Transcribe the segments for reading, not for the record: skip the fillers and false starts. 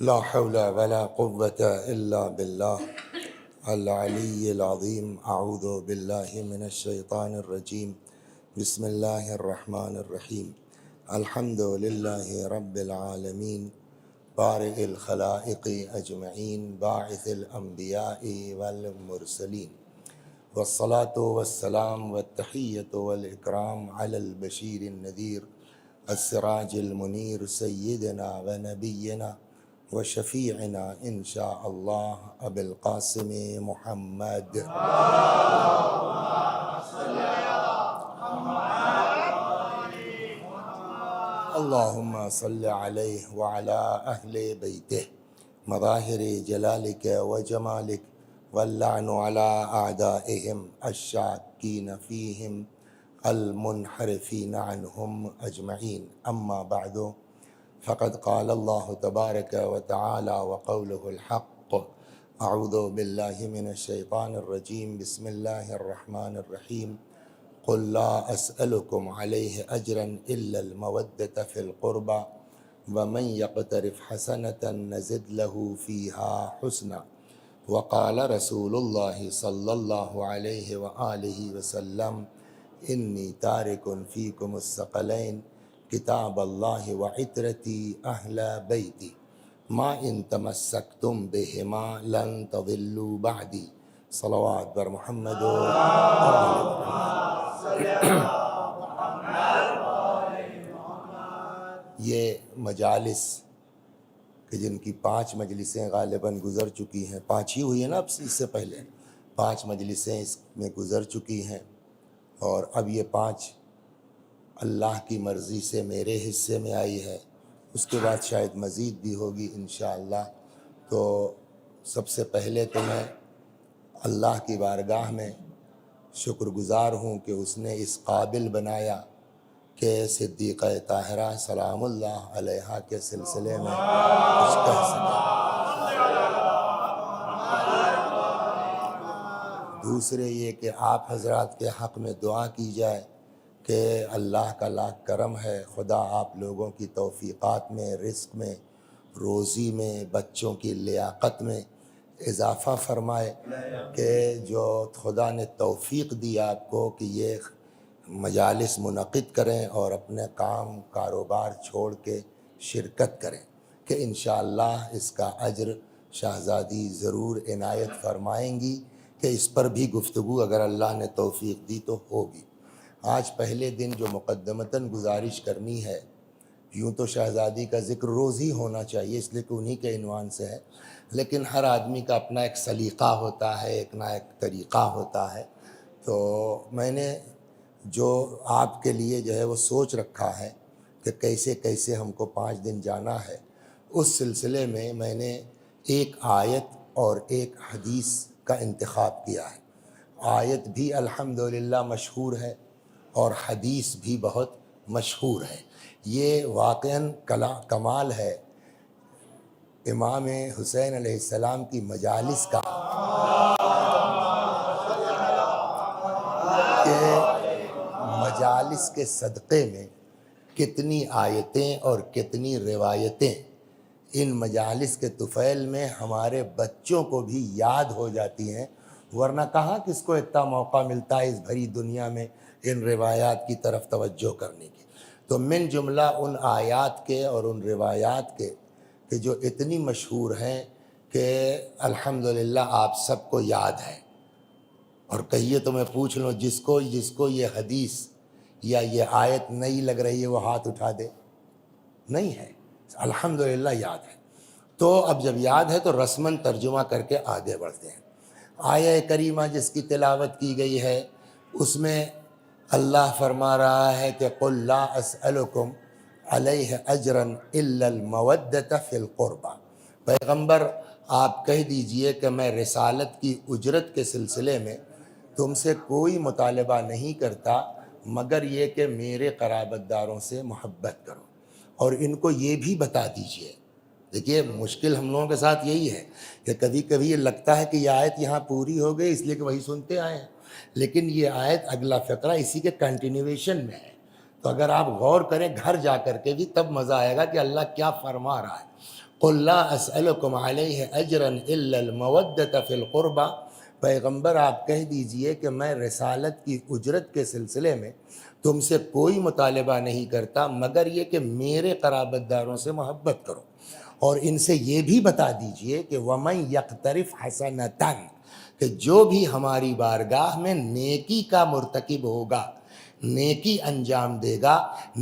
لا حول ولا قوة إلا بالله العلي العظيم. أعوذ بالله من الشيطان الرجيم. بسم الله الرحمن الرحيم. الحمد لله رب العالمين بارئ الخلائق أجمعين باعث الأنبياء والمرسلين، والصلاة والسلام والتحية والإكرام على البشير النذير السراج المنير سيدنا ونبينا وشفيعنا إن شاء الله أبي القاسم محمد. اللهم صل عليه وعلى أهل بيته مظاهر جلالك وجمالك، واللعن على أعدائهم الشاكين فيهم المنحرفين عنهم أجمعين. أما بعد، فقد قال الله تبارك وتعالى وقوله الحق. أعوذ بالله من الشيطان الرجيم. بسم الله الرحمن الرحيم. قل لا أسألكم عليه أجرا إلا المودة في القربى ومن يقترف حسنة نزد له فيها حسنا. وقال رسول الله صلى الله عليه وآله وسلم إني تارك فيكم الثقلين کتاب اللہ وعترتی اہل بیتی ما ان تمسکتم بہما لن تضلوا بعدی. صلوات بر محمد و آل محمد. یہ مجالس کہ جن کی 5 مجلسیں غالباً گزر چکی ہیں، 5 ہی ہوئی ہیں نا، اب اس سے پہلے 5 مجلسیں اس میں گزر چکی ہیں، اور اب یہ 5 اللہ کی مرضی سے میرے حصے میں آئی ہے. اس کے بعد شاید مزید بھی ہوگی انشاءاللہ. تو سب سے پہلے تو میں اللہ کی بارگاہ میں شکر گزار ہوں کہ اس نے اس قابل بنایا کہ صدیقہ طاہرہ سلام اللہ علیہا کے سلسلے میں کچھ کہہ سکیں. دوسرے یہ کہ آپ حضرات کے حق میں دعا کی جائے کہ اللہ کا لاکھ کرم ہے، خدا آپ لوگوں کی توفیقات میں، رزق میں، روزی میں، بچوں کی لیاقت میں اضافہ فرمائے، کہ جو خدا نے توفیق دی آپ کو کہ یہ مجالس منعقد کریں اور اپنے کام کاروبار چھوڑ کے شرکت کریں، کہ انشاءاللہ اس کا اجر شہزادی ضرور عنایت فرمائیں گی، کہ اس پر بھی گفتگو اگر اللہ نے توفیق دی تو ہوگی. آج پہلے دن جو مقدمتاً گزارش کرنی ہے، یوں تو شہزادی کا ذکر روز ہی ہونا چاہیے اس لیے کہ انہی کے عنوان سے ہے، لیکن ہر آدمی کا اپنا ایک سلیقہ ہوتا ہے، ایک طریقہ ہوتا ہے. تو میں نے جو آپ کے لیے جو ہے وہ سوچ رکھا ہے کہ کیسے کیسے ہم کو 5 دن جانا ہے، اس سلسلے میں میں نے ایک آیت اور ایک حدیث کا انتخاب کیا ہے. آیت بھی الحمدللہ مشہور ہے اور حدیث بھی بہت مشہور ہے. یہ واقعاً کمال ہے امام حسین علیہ السلام کی مجالس کا، کہ مجالس کے صدقے میں کتنی آیتیں اور کتنی روایتیں ان مجالس کے طفیل میں ہمارے بچوں کو بھی یاد ہو جاتی ہیں، ورنہ کہاں کس کو اتنا موقع ملتا ہے اس بھری دنیا میں ان روایات کی طرف توجہ کرنے کی. تو من جملہ ان آیات کے اور ان روایات کے کہ جو اتنی مشہور ہیں کہ الحمدللہ آپ سب کو یاد ہے. اور کہیے تو میں پوچھ لوں، جس کو یہ حدیث یا یہ آیت نئی لگ رہی ہے وہ ہاتھ اٹھا دے. نہیں ہے، الحمدللہ یاد ہے. تو اب جب یاد ہے تو رسماً ترجمہ کر کے آگے بڑھتے ہیں. آیہ کریمہ جس کی تلاوت کی گئی ہے اس میں اللہ فرما رہا ہے کہ قل لا اسألکم علیہ اجرا الا المودۃ فی القربى. پیغمبر آپ کہہ دیجئے کہ میں رسالت کی اجرت کے سلسلے میں تم سے کوئی مطالبہ نہیں کرتا مگر یہ کہ میرے قرابت داروں سے محبت کرو، اور ان کو یہ بھی بتا دیجئے. دیکھیے مشکل ہم لوگوں کے ساتھ یہی ہے کہ کبھی کبھی یہ لگتا ہے کہ یہ آیت یہاں پوری ہو گئی اس لیے کہ وہی سنتے آئے ہیں، لیکن یہ آیت اگلا فقرہ اسی کے کنٹینیویشن میں ہے. تو اگر آپ غور کریں گھر جا کر کے بھی تب مزہ آئے گا کہ اللہ کیا فرما رہا ہے. قل لا اسألکم علیہ اجرا الا المودۃ فی القربى، پیغمبر آپ کہہ دیجئے کہ میں رسالت کی اجرت کے سلسلے میں تم سے کوئی مطالبہ نہیں کرتا مگر یہ کہ میرے قرابت داروں سے محبت کرو، اور ان سے یہ بھی بتا دیجئے کہ وَمَن يَقْتَرِفْ حَسَنَةً، کہ جو بھی ہماری بارگاہ میں نیکی کا مرتکب ہوگا، نیکی انجام دے گا،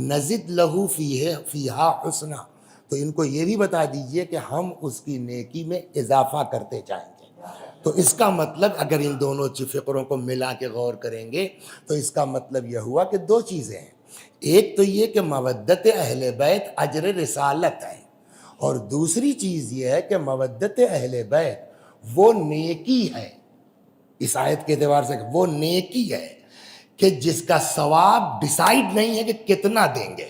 نزد لہو فیہا حسنا، تو ان کو یہ بھی بتا دیجئے کہ ہم اس کی نیکی میں اضافہ کرتے جائیں گے۔ تو اس کا مطلب اگر ان دونوں فقروں کو ملا کے غور کریں گے تو اس کا مطلب یہ ہوا کہ دو چیزیں ہیں، ایک تو یہ کہ مودت اہل بیت اجر رسالت ہے، اور دوسری چیز یہ ہے کہ مودت اہل بیت وہ نیکی ہے، اس آیت کے اعتبار سے وہ نیکی ہے کہ جس کا ثواب ڈیسائیڈ نہیں ہے کہ کتنا دیں گے۔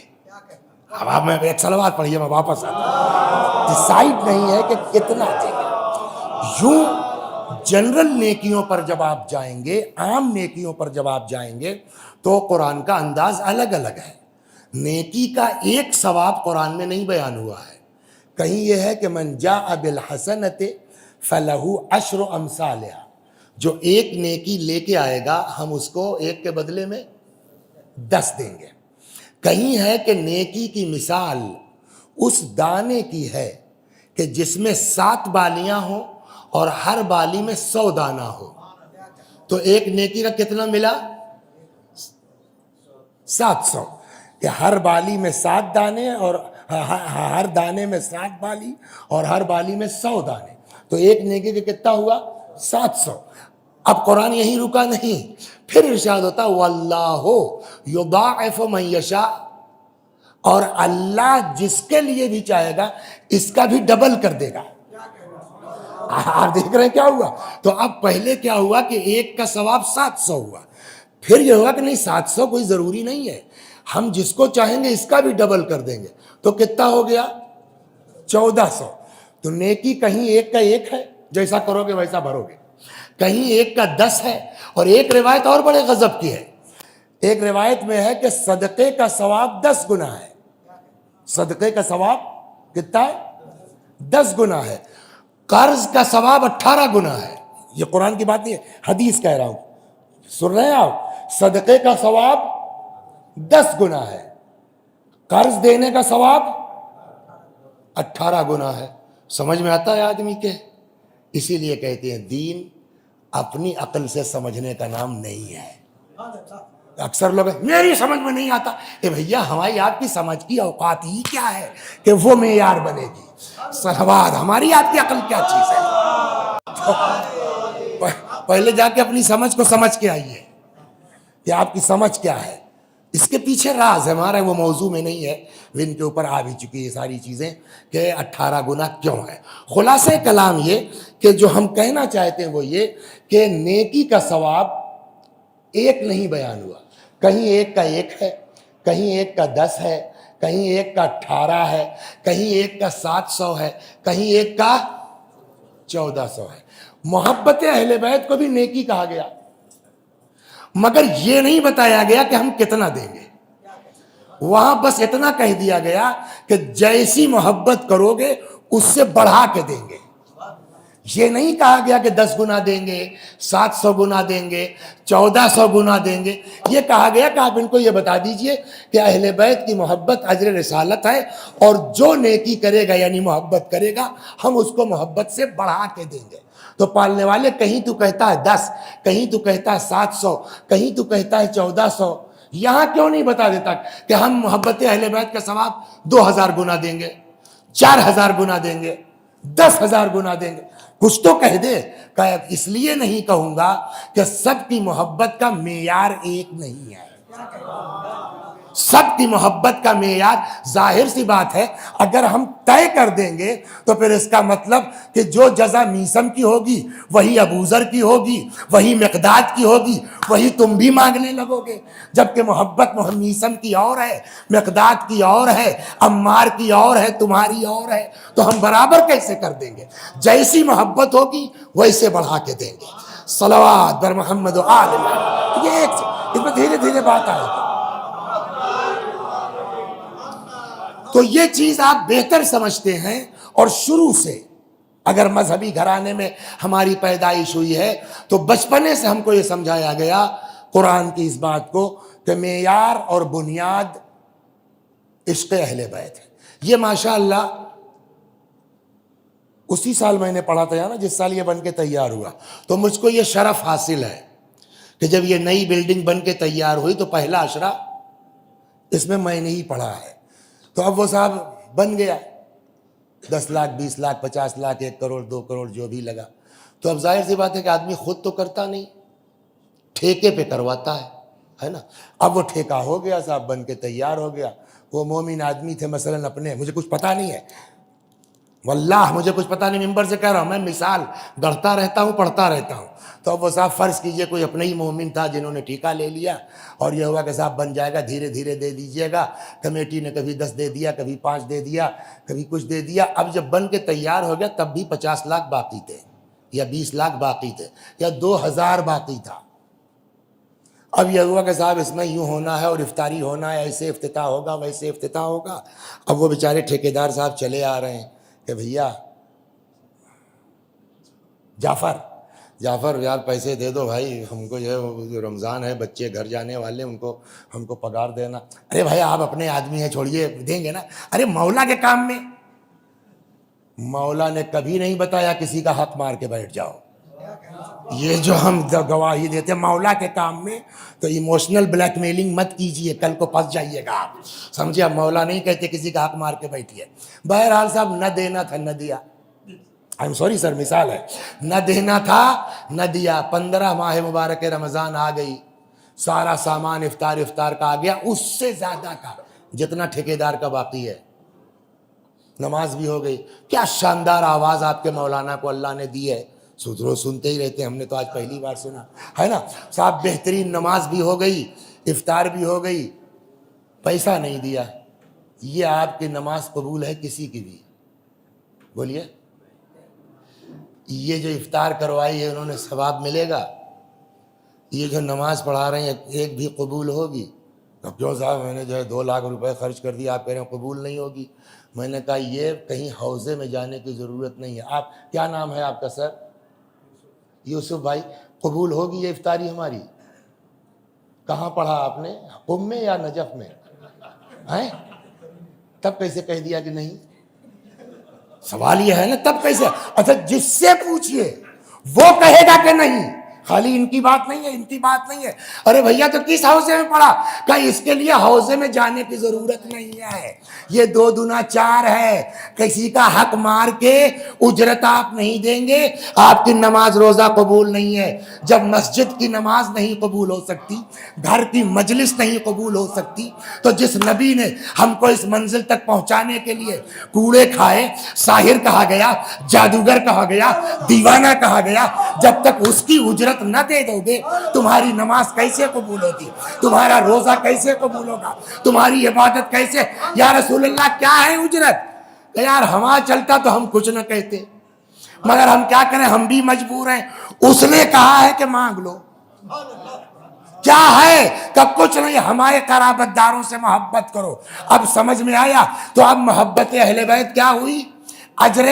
اب آپ میں ایک سلوات پڑھیے، میں واپس آتا ہوں، ڈیسائیڈ نہیں ہے کہ کتنا دیں گے۔ یوں جنرل نیکیوں پر جب آپ جائیں گے، عام نیکیوں پر جب آپ جائیں گے تو قرآن کا انداز الگ الگ ہے، نیکی کا ایک ثواب قرآن میں نہیں بیان ہوا ہے، کہیں یہ ہے کہ من جاء بالحسنۃ فلہ عشر امثالہا، جو ایک نیکی لے کے آئے گا ہم اس کو ایک کے بدلے میں 10 دیں گے، کہیں ہے کہ نیکی کی مثال اس دانے کی ہے کہ جس میں 7 بالیاں ہوں اور ہر بالی میں 100 دانہ ہو، تو ایک نیکی کا کتنا ملا؟ 700، کہ ہر بالی میں 7 دانے اور ہر دانے میں 7 بالی اور ہر بالی میں 100 دانے، تو ایک نیکی کا کتنا ہوا؟ 700۔ اب قرآن یہیں رکا نہیں، پھر ارشاد ہوتا واللہ یضاعف من یشاء، اور اللہ جس کے لیے بھی چاہے گا اس کا بھی ڈبل کر دے گا۔ آپ دیکھ رہے ہیں کیا ہوا؟ تو اب پہلے کیا ہوا کہ ایک کا ثواب 700 ہوا، پھر یہ ہوا کہ نہیں 700 کوئی ضروری نہیں ہے، ہم جس کو چاہیں گے اس کا بھی ڈبل کر دیں گے، تو کتنا ہو گیا؟ 1400۔ تو نیکی کہیں ایک کا ایک ہے، جیسا کرو گے ویسا بھرو گے، کہیں ایک کا 10 ہے، اور ایک روایت اور بڑے غضب کی ہے، ایک روایت میں ہے کہ صدقے کا ثواب 10 گنا ہے، صدقے کا ثواب کتنا ہے؟ 10 گنا ہے، قرض کا ثواب 18 گنا ہے، یہ قرآن کی بات نہیں ہے، حدیث کہہ رہا ہوں، سن رہے ہیں آپ؟ صدقے کا ثواب 10 گنا ہے، قرض دینے کا ثواب 18 گنا ہے۔ سمجھ میں آتا ہے آدمی کے؟ اسی لیے کہتے ہیں دین اپنی عقل سے سمجھنے کا نام نہیں ہے۔ اکثر لوگ میری سمجھ میں نہیں آتا، اے بھیا ہماری آپ کی سمجھ کی اوقات ہی کیا ہے کہ وہ معیار بنے گی؟ صلوات، ہماری آپ کی عقل کیا چیز ہے؟ پہلے جا کے اپنی سمجھ کو سمجھ کے آئیے کہ آپ کی سمجھ کیا ہے، اس کے پیچھے راز ہے، ہمارا وہ موضوع میں نہیں ہے، ان کے اوپر آ بھی چکی یہ ساری چیزیں کہ 18 گنا کیوں ہے۔ خلاصہ کلام یہ کہ جو ہم کہنا چاہتے ہیں وہ یہ کہ نیکی کا ثواب ایک نہیں بیان ہوا، کہیں ایک کا 1 ہے، کہیں ایک کا 10 ہے، کہیں ایک کا 18 ہے، کہیں ایک کا 700 ہے، کہیں ایک کا 1400 ہے۔ محبت اہل بیت کو بھی نیکی کہا گیا، مگر یہ نہیں بتایا گیا کہ ہم کتنا دیں گے، وہاں بس اتنا کہہ دیا گیا کہ جیسی محبت کرو گے اس سے بڑھا کے دیں گے، یہ نہیں کہا گیا کہ 10 گنا دیں گے، 700 گنا دیں گے، 1400 گنا دیں گے، یہ کہا گیا کہ آپ ان کو یہ بتا دیجئے کہ اہل بیت کی محبت اجر رسالت ہے، اور جو نیکی کرے گا یعنی محبت کرے گا ہم اس کو محبت سے بڑھا کے دیں گے۔ تو پالنے والے کہیں تو کہتا ہے 10، کہیں تو کہتا ہے 700، کہیں تو کہتا ہے 1400، یہاں کیوں نہیں بتا دیتا کہ ہم محبت اہل بیت کا ثواب 2000 گنا دیں گے، 4000 گنا دیں گے، 10,000 گنا دیں گے؟ کچھ تو کہہ دے۔ کہ اس لیے نہیں کہوں گا کہ سب کی محبت کا معیار ایک نہیں ہے، سب کی محبت کا معیار ظاہر سی بات ہے اگر ہم طے کر دیں گے تو پھر اس کا مطلب کہ جو جزا میثم کی ہوگی وہی ابوذر کی ہوگی، وہی مقداد کی ہوگی، وہی تم بھی مانگنے لگو گے، جبکہ محبت میثم کی اور ہے، مقداد کی اور ہے، عمار کی اور ہے، تمہاری اور ہے، تو ہم برابر کیسے کر دیں گے؟ جیسی محبت ہوگی ویسے بڑھا کے دیں گے۔ صلوات بر محمد و آل محمد، یہ ایک اس میں دھیرے دھیرے بات آئے گی۔ تو یہ چیز آپ بہتر سمجھتے ہیں اور شروع سے اگر مذہبی گھرانے میں ہماری پیدائش ہوئی ہے تو بچپنے سے ہم کو یہ سمجھایا گیا قرآن کی اس بات کو کہ معیار اور بنیاد عشق اہل بیت ہے. یہ ماشاءاللہ اسی سال میں نے پڑھا تھا نا جس سال یہ بن کے تیار ہوا, تو مجھ کو یہ شرف حاصل ہے کہ جب یہ نئی بلڈنگ بن کے تیار ہوئی تو پہلا عشرہ اس میں نے ہی پڑھا ہے. تو اب وہ صاحب بن گیا 10 لاکھ 20 لاکھ 50 لاکھ 1 کروڑ 2 کروڑ جو بھی لگا. تو اب ظاہر سی بات ہے کہ آدمی خود تو کرتا نہیں, ٹھیکے پہ کرواتا ہے نا. اب وہ ٹھیکہ ہو گیا صاحب, بن کے تیار ہو گیا. وہ مومن آدمی تھے مثلاً اپنے, مجھے کچھ پتہ نہیں ہے واللہ, مجھے کچھ پتہ نہیں, ممبر سے کہہ رہا ہوں, میں مثال گڑھتا رہتا ہوں پڑھتا رہتا ہوں. تو اب وہ صاحب فرض کیجئے کوئی اپنے ہی مومن تھا جنہوں نے ٹھیکہ لے لیا اور یہ ہوا کہ صاحب بن جائے گا, دھیرے دھیرے دے دیجئے گا. کمیٹی نے کبھی 10 دے دیا, کبھی 5 دے دیا, کبھی کچھ دے دیا. اب جب بن کے تیار ہو گیا تب بھی 50 لاکھ باقی تھے یا 20 لاکھ باقی تھے یا 2000 باقی تھا. اب یہ ہوا کہ صاحب اس میں یوں ہونا ہے اور افطاری ہونا ہے, ایسے افتتاح ہوگا ویسے افتتاح ہوگا. اب وہ بیچارے ٹھیکیدار صاحب چلے آ رہے ہیں کہ بھیا جعفر یار پیسے دے دو بھائی, ہم کو جو رمضان ہے, بچے گھر جانے والے, ان کو ہم کو پگار دینا. ارے بھائی آپ اپنے آدمی ہیں, چھوڑیے دیں گے نا. ارے مولا کے کام میں مولا نے کبھی نہیں بتایا کسی کا حق مار کے بیٹھ جاؤ. یہ جو ہم گواہی دیتے ہیں مولا کے کام میں, تو ایموشنل بلیک میلنگ مت کیجئے, کل کو پھنس جائیے گا آپ, سمجھے. مولا نہیں کہتے کسی کا حق مار کے بیٹھیے. بہرحال صاحب نہ دینا تھا نہ دیا, سوری سر مثال ہے, نہ دینا تھا نہ دیا. 15 ماہ مبارک رمضان آ گئی, سارا سامان افطار کا آ گیا, اس سے زیادہ کا جتنا ٹھیکیدار کا باقی ہے. نماز بھی ہو گئی. کیا شاندار آواز آپ کے مولانا کو اللہ نے دی ہے, روز سنتے ہی رہتے ہیں, ہم نے تو آج پہلی بار سنا ہے نا صاحب. بہترین نماز بھی ہو گئی, افطار بھی ہو گئی, پیسہ نہیں دیا. یہ آپ کی نماز قبول ہے کسی کی بھی؟ بولیے. یہ جو افطار کروائی ہے انہوں نے ثواب ملے گا؟ یہ جو نماز پڑھا رہے ہیں ایک بھی قبول ہوگی؟ اب کیوں صاحب میں نے جو ہے 2 لاکھ روپے خرچ کر دیا, آپ کہہ رہے ہیں قبول نہیں ہوگی. میں نے کہا یہ کہیں حوضے میں جانے کی ضرورت نہیں ہے. آپ کیا نام ہے آپ کا سر؟ یوسف بھائی. قبول ہوگی یہ افطاری ہماری؟ کہاں پڑھا آپ نے, قم میں یا نجف میں ہیں؟ تب کیسے کہہ دیا کہ نہیں؟ سوال یہ ہے نا, تب کیسے. اچھا جس سے پوچھئے وہ کہے گا کہ نہیں, خالی ان کی بات نہیں ہے, ان کی بات نہیں ہے. ارے بھیا تو کس حوضے میں پڑھا؟ کہ اس کے لیے حوضے میں جانے کی ضرورت نہیں ہے, یہ 2 دونا 4 ہے. کسی کا حق مار کے اجرت آپ نہیں دیں گے, آپ کی نماز روزہ قبول نہیں ہے. جب مسجد کی نماز نہیں قبول ہو سکتی, گھر کی مجلس نہیں قبول ہو سکتی, تو جس نبی نے ہم کو اس منزل تک پہنچانے کے لیے کوڑے کھائے, ساحر کہا گیا, جادوگر کہا گیا, دیوانہ کہا گیا, جب تک اس کی اجرت نہ دے دو گے تمہاری نماز کیسے قبول ہوگی, تمہارا روزہ کیسے قبول ہوگا, تمہاری عبادت کیسے. یا رسول اللہ کیا ہے اجرت؟ کہ یار ہمارا چلتا تو ہم کچھ نہ کہتے, مگر ہم کیا کریں, ہم بھی مجبور ہیں. اس نے کہا ہے کہ مانگ لو. کیا ہے کہ کچھ نہیں, ہمارے قرابت داروں سے محبت کرو. اب سمجھ میں آیا؟ تو اب محبت اہل بیت کیا ہوئی؟ اجر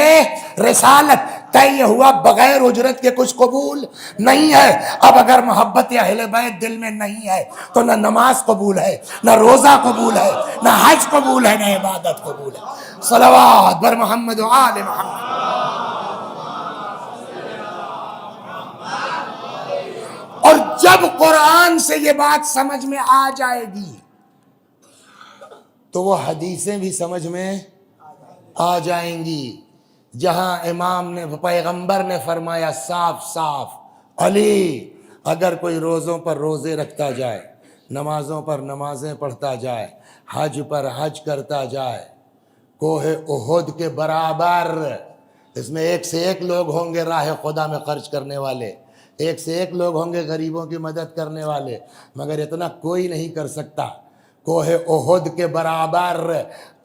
رسالت طے ہوا, بغیر اجرت کے کچھ قبول نہیں ہے. اب اگر محبت اہل بیت دل میں نہیں ہے تو نہ نماز قبول ہے, نہ روزہ قبول ہے, نہ حج قبول ہے, نہ عبادت قبول ہے. صلوات بر محمد و آل محمد. اور جب قرآن سے یہ بات سمجھ میں آ جائے گی تو وہ حدیثیں بھی سمجھ میں آ جائیں گی. جہاں امام نے, پیغمبر نے فرمایا صاف صاف, علی اگر کوئی روزوں پر روزے رکھتا جائے, نمازوں پر نمازیں پڑھتا جائے, حج پر حج کرتا جائے, کوہ احد کے برابر, اس میں 1 سے 1 لوگ ہوں گے راہ خدا میں خرچ کرنے والے, 1 سے 1 لوگ ہوں گے غریبوں کی مدد کرنے والے, مگر اتنا کوئی نہیں کر سکتا. کوہ احد کے برابر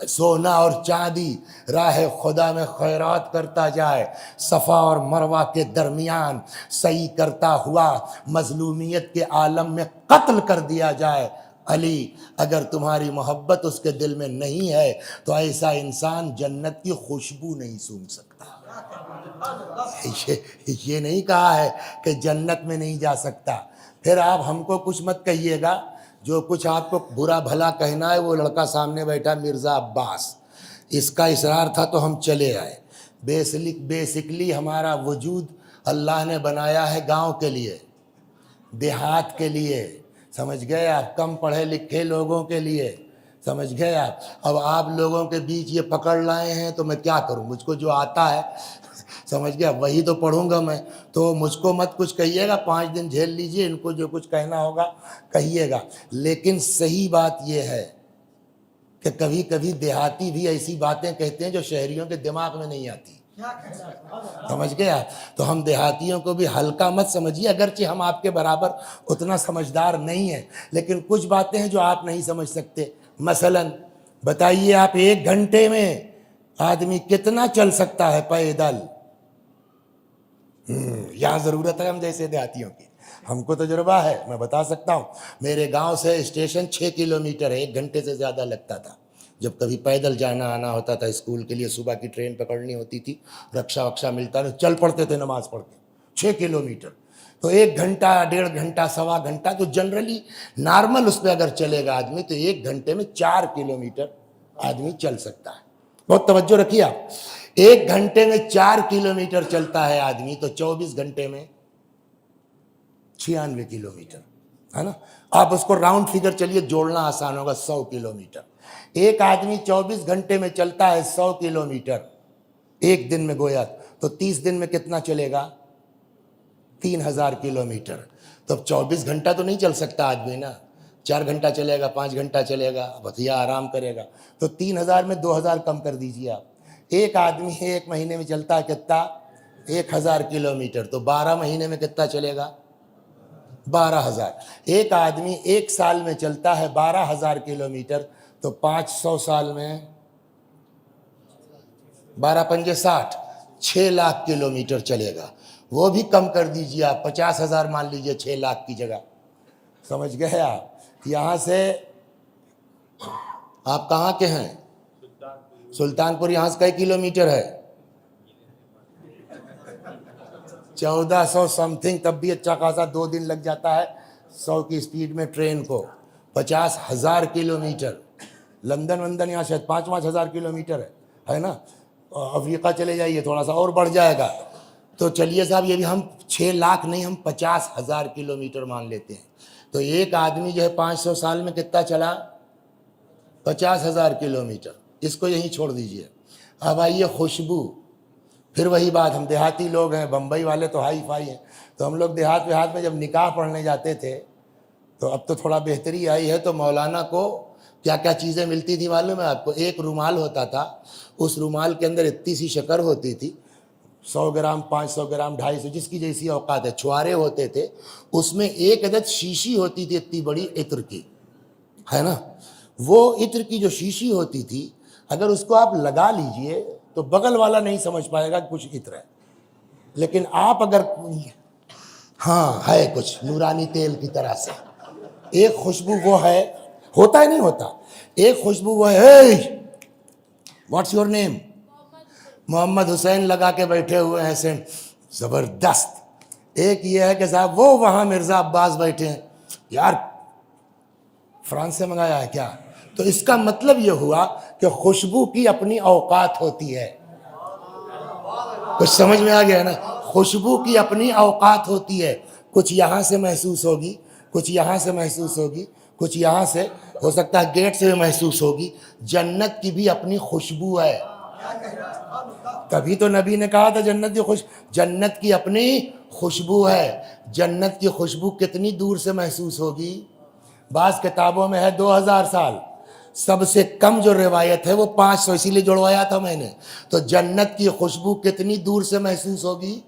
سونا اور چاندی راہ خدا میں خیرات کرتا جائے, صفا اور مروہ کے درمیان صحیح کرتا ہوا مظلومیت کے عالم میں قتل کر دیا جائے, علی اگر تمہاری محبت اس کے دل میں نہیں ہے تو ایسا انسان جنت کی خوشبو نہیں سونگھ سکتا۔ یہ نہیں کہا ہے کہ جنت میں نہیں جا سکتا۔ پھر آپ ہم کو کچھ مت کہیے گا، جو کچھ آپ کو برا بھلا کہنا ہے وہ لڑکا سامنے بیٹھا مرزا عباس، اس کا اصرار تھا تو ہم چلے آئے۔ بیسکلی ہمارا وجود اللہ نے بنایا ہے گاؤں کے لیے، دیہات کے لیے، سمجھ گئے آپ، کم پڑھے لکھے لوگوں کے لیے، سمجھ گئے آپ۔ اب آپ لوگوں کے بیچ یہ پکڑ لائے ہیں تو میں کیا کروں، مجھ کو جو آتا ہے سمجھ گیا وہی تو پڑھوں گا میں، تو مجھ کو مت کچھ کہیے گا، 5 دن جھیل لیجئے، ان کو جو کچھ کہنا ہوگا کہیے گا۔ لیکن صحیح بات یہ ہے کہ کبھی کبھی دیہاتی بھی ایسی باتیں کہتے ہیں جو شہریوں کے دماغ میں نہیں آتی، سمجھ گیا۔ تو ہم دیہاتیوں کو بھی ہلکا مت سمجھیے، اگرچہ ہم آپ کے برابر اتنا سمجھدار نہیں ہیں، لیکن کچھ باتیں ہیں جو آپ نہیں سمجھ سکتے۔ مثلا بتائیے آپ 1 گھنٹے میں آدمی کتنا چل سکتا ہے پیدل؟ یہاں ضرورت ہے ہم جیسے دیہاتیوں کی، ہم کو تجربہ ہے، میں بتا سکتا ہوں۔ میرے گاؤں سے اسٹیشن 6 کلومیٹر ہے، 1 گھنٹے سے زیادہ لگتا تھا۔ جب کبھی پیدل جانا آنا ہوتا تھا اسکول کے لیے، صبح کی ٹرین پکڑنی ہوتی تھی، رکشہ وکشہ ملتا نہیں، چل پڑتے تھے نماز پڑھ کے 6 کلومیٹر، تو 1 گھنٹہ 1.5 گھنٹہ 1.25 گھنٹہ، تو جنرلی نارمل اس پہ اگر چلے گا آدمی تو 1 گھنٹے میں 4 کلومیٹر آدمی چل سکتا ہے۔ بہت توجہ رکھیے آپ، 1 گھنٹے میں 4 کلومیٹر چلتا ہے آدمی، تو 24 گھنٹے میں 96 کلومیٹر ہے نا۔ آپ اس کو راؤنڈ فگر چلیے، جوڑنا آسان ہوگا، 100 کلومیٹر۔ ایک آدمی 24 گھنٹے میں چلتا ہے 100 کلومیٹر ایک دن میں، گویا تو 30 دن میں کتنا چلے گا؟ 3000 کلومیٹر۔ تو اب 24 گھنٹہ تو نہیں چل سکتا آدمی نا، 4 گھنٹہ چلے گا، 5 گھنٹہ چلے گا، بھیا آرام کرے گا، تو 3000 میں 2000 کم کر دیجیے آپ۔ ایک آدمی 1 مہینے میں چلتا ہے کتنا؟ 1000 کلومیٹر، تو 12 مہینے میں کتنا چلے گا؟ 12000۔ ایک آدمی 1 سال میں چلتا ہے 12000 کلومیٹر، تو 500 سال میں 12 پنجے 60، 6 لاکھ کلومیٹر چلے گا۔ وہ بھی کم کر دیجیے آپ، 50,000 مان لیجیے 6 لاکھ کی جگہ، سمجھ گئے آپ۔ یہاں سے آپ کہاں کے ہیں؟ سلطان پور۔ یہاں سے کئی کلومیٹر ہے؟ 1400 سم تھنگ، تب بھی اچھا خاصا 2 دن لگ جاتا ہے 100 کی سپیڈ میں ٹرین کو۔ 50,000 کلومیٹر۔ لندن وندن یہاں شاید 5,000 کلومیٹر ہے نا۔ افریقہ چلے جائیے تھوڑا سا اور بڑھ جائے گا۔ تو چلیے صاحب، یہ بھی ہم 6 لاکھ نہیں، ہم 50,000 کلومیٹر مان لیتے ہیں۔ تو ایک آدمی جو ہے 500 سال میں کتنا چلا؟ 50,000 کلومیٹر۔ اس کو یہیں چھوڑ دیجئے۔ اب آئیے خوشبو، پھر وہی بات، ہم دیہاتی لوگ ہیں، بمبئی والے تو ہائی فائی ہیں، تو ہم لوگ دیہات میں جب نکاح پڑھنے جاتے تھے، تو اب تو تھوڑا بہتری آئی ہے، تو مولانا کو کیا کیا چیزیں ملتی تھی معلوم ہے آپ کو؟ ایک رومال ہوتا تھا، اس رومال کے اندر اتنی سی شکر ہوتی تھی، 100 گرام 500 گرام 250، جس کی جیسی اوقات ہے، چھوارے ہوتے تھے، اس میں ایک عدد شیشی ہوتی تھی اتنی بڑی عطر کی، ہے نا۔ وہ عطر کی جو شیشی ہوتی تھی، اگر اس کو آپ لگا لیجئے تو بغل والا نہیں سمجھ پائے گا کہ کچھ عطر ہے، لیکن آپ اگر ہاں ہے کچھ نورانی تیل کی طرح سے، ایک خوشبو وہ ہے، ہوتا ہے نہیں ہوتا، ایک خوشبو وہ ہے، واٹس یور نیم؟ محمد حسین لگا کے بیٹھے ہوئے ہیں ایسے زبردست۔ ایک یہ ہے کہ صاحب وہ وہاں مرزا عباس بیٹھے ہیں، یار فرانس سے منگایا ہے کیا؟ تو اس کا مطلب یہ ہوا کہ خوشبو کی اپنی اوقات ہوتی ہے۔ کچھ سمجھ میں آ گیا نا؟ خوشبو کی اپنی اوقات ہوتی ہے، کچھ یہاں سے محسوس ہوگی، کچھ یہاں سے محسوس ہوگی، کچھ یہاں سے، ہو سکتا ہے گیٹ سے محسوس ہوگی۔ جنت کی بھی اپنی خوشبو ہے، تبھی تو نبی نے کہا تھا جنت کی اپنی خوشبو ہے۔ جنت کی خوشبو کتنی دور سے محسوس ہوگی؟ بعض کتابوں میں ہے 2000 سال، سب سے کم جو روایت ہے وہ 500، اسی لیے جڑوایا تھا میں نے۔ تو جنت کی خوشبو کتنی دور سے محسوس ہوگی؟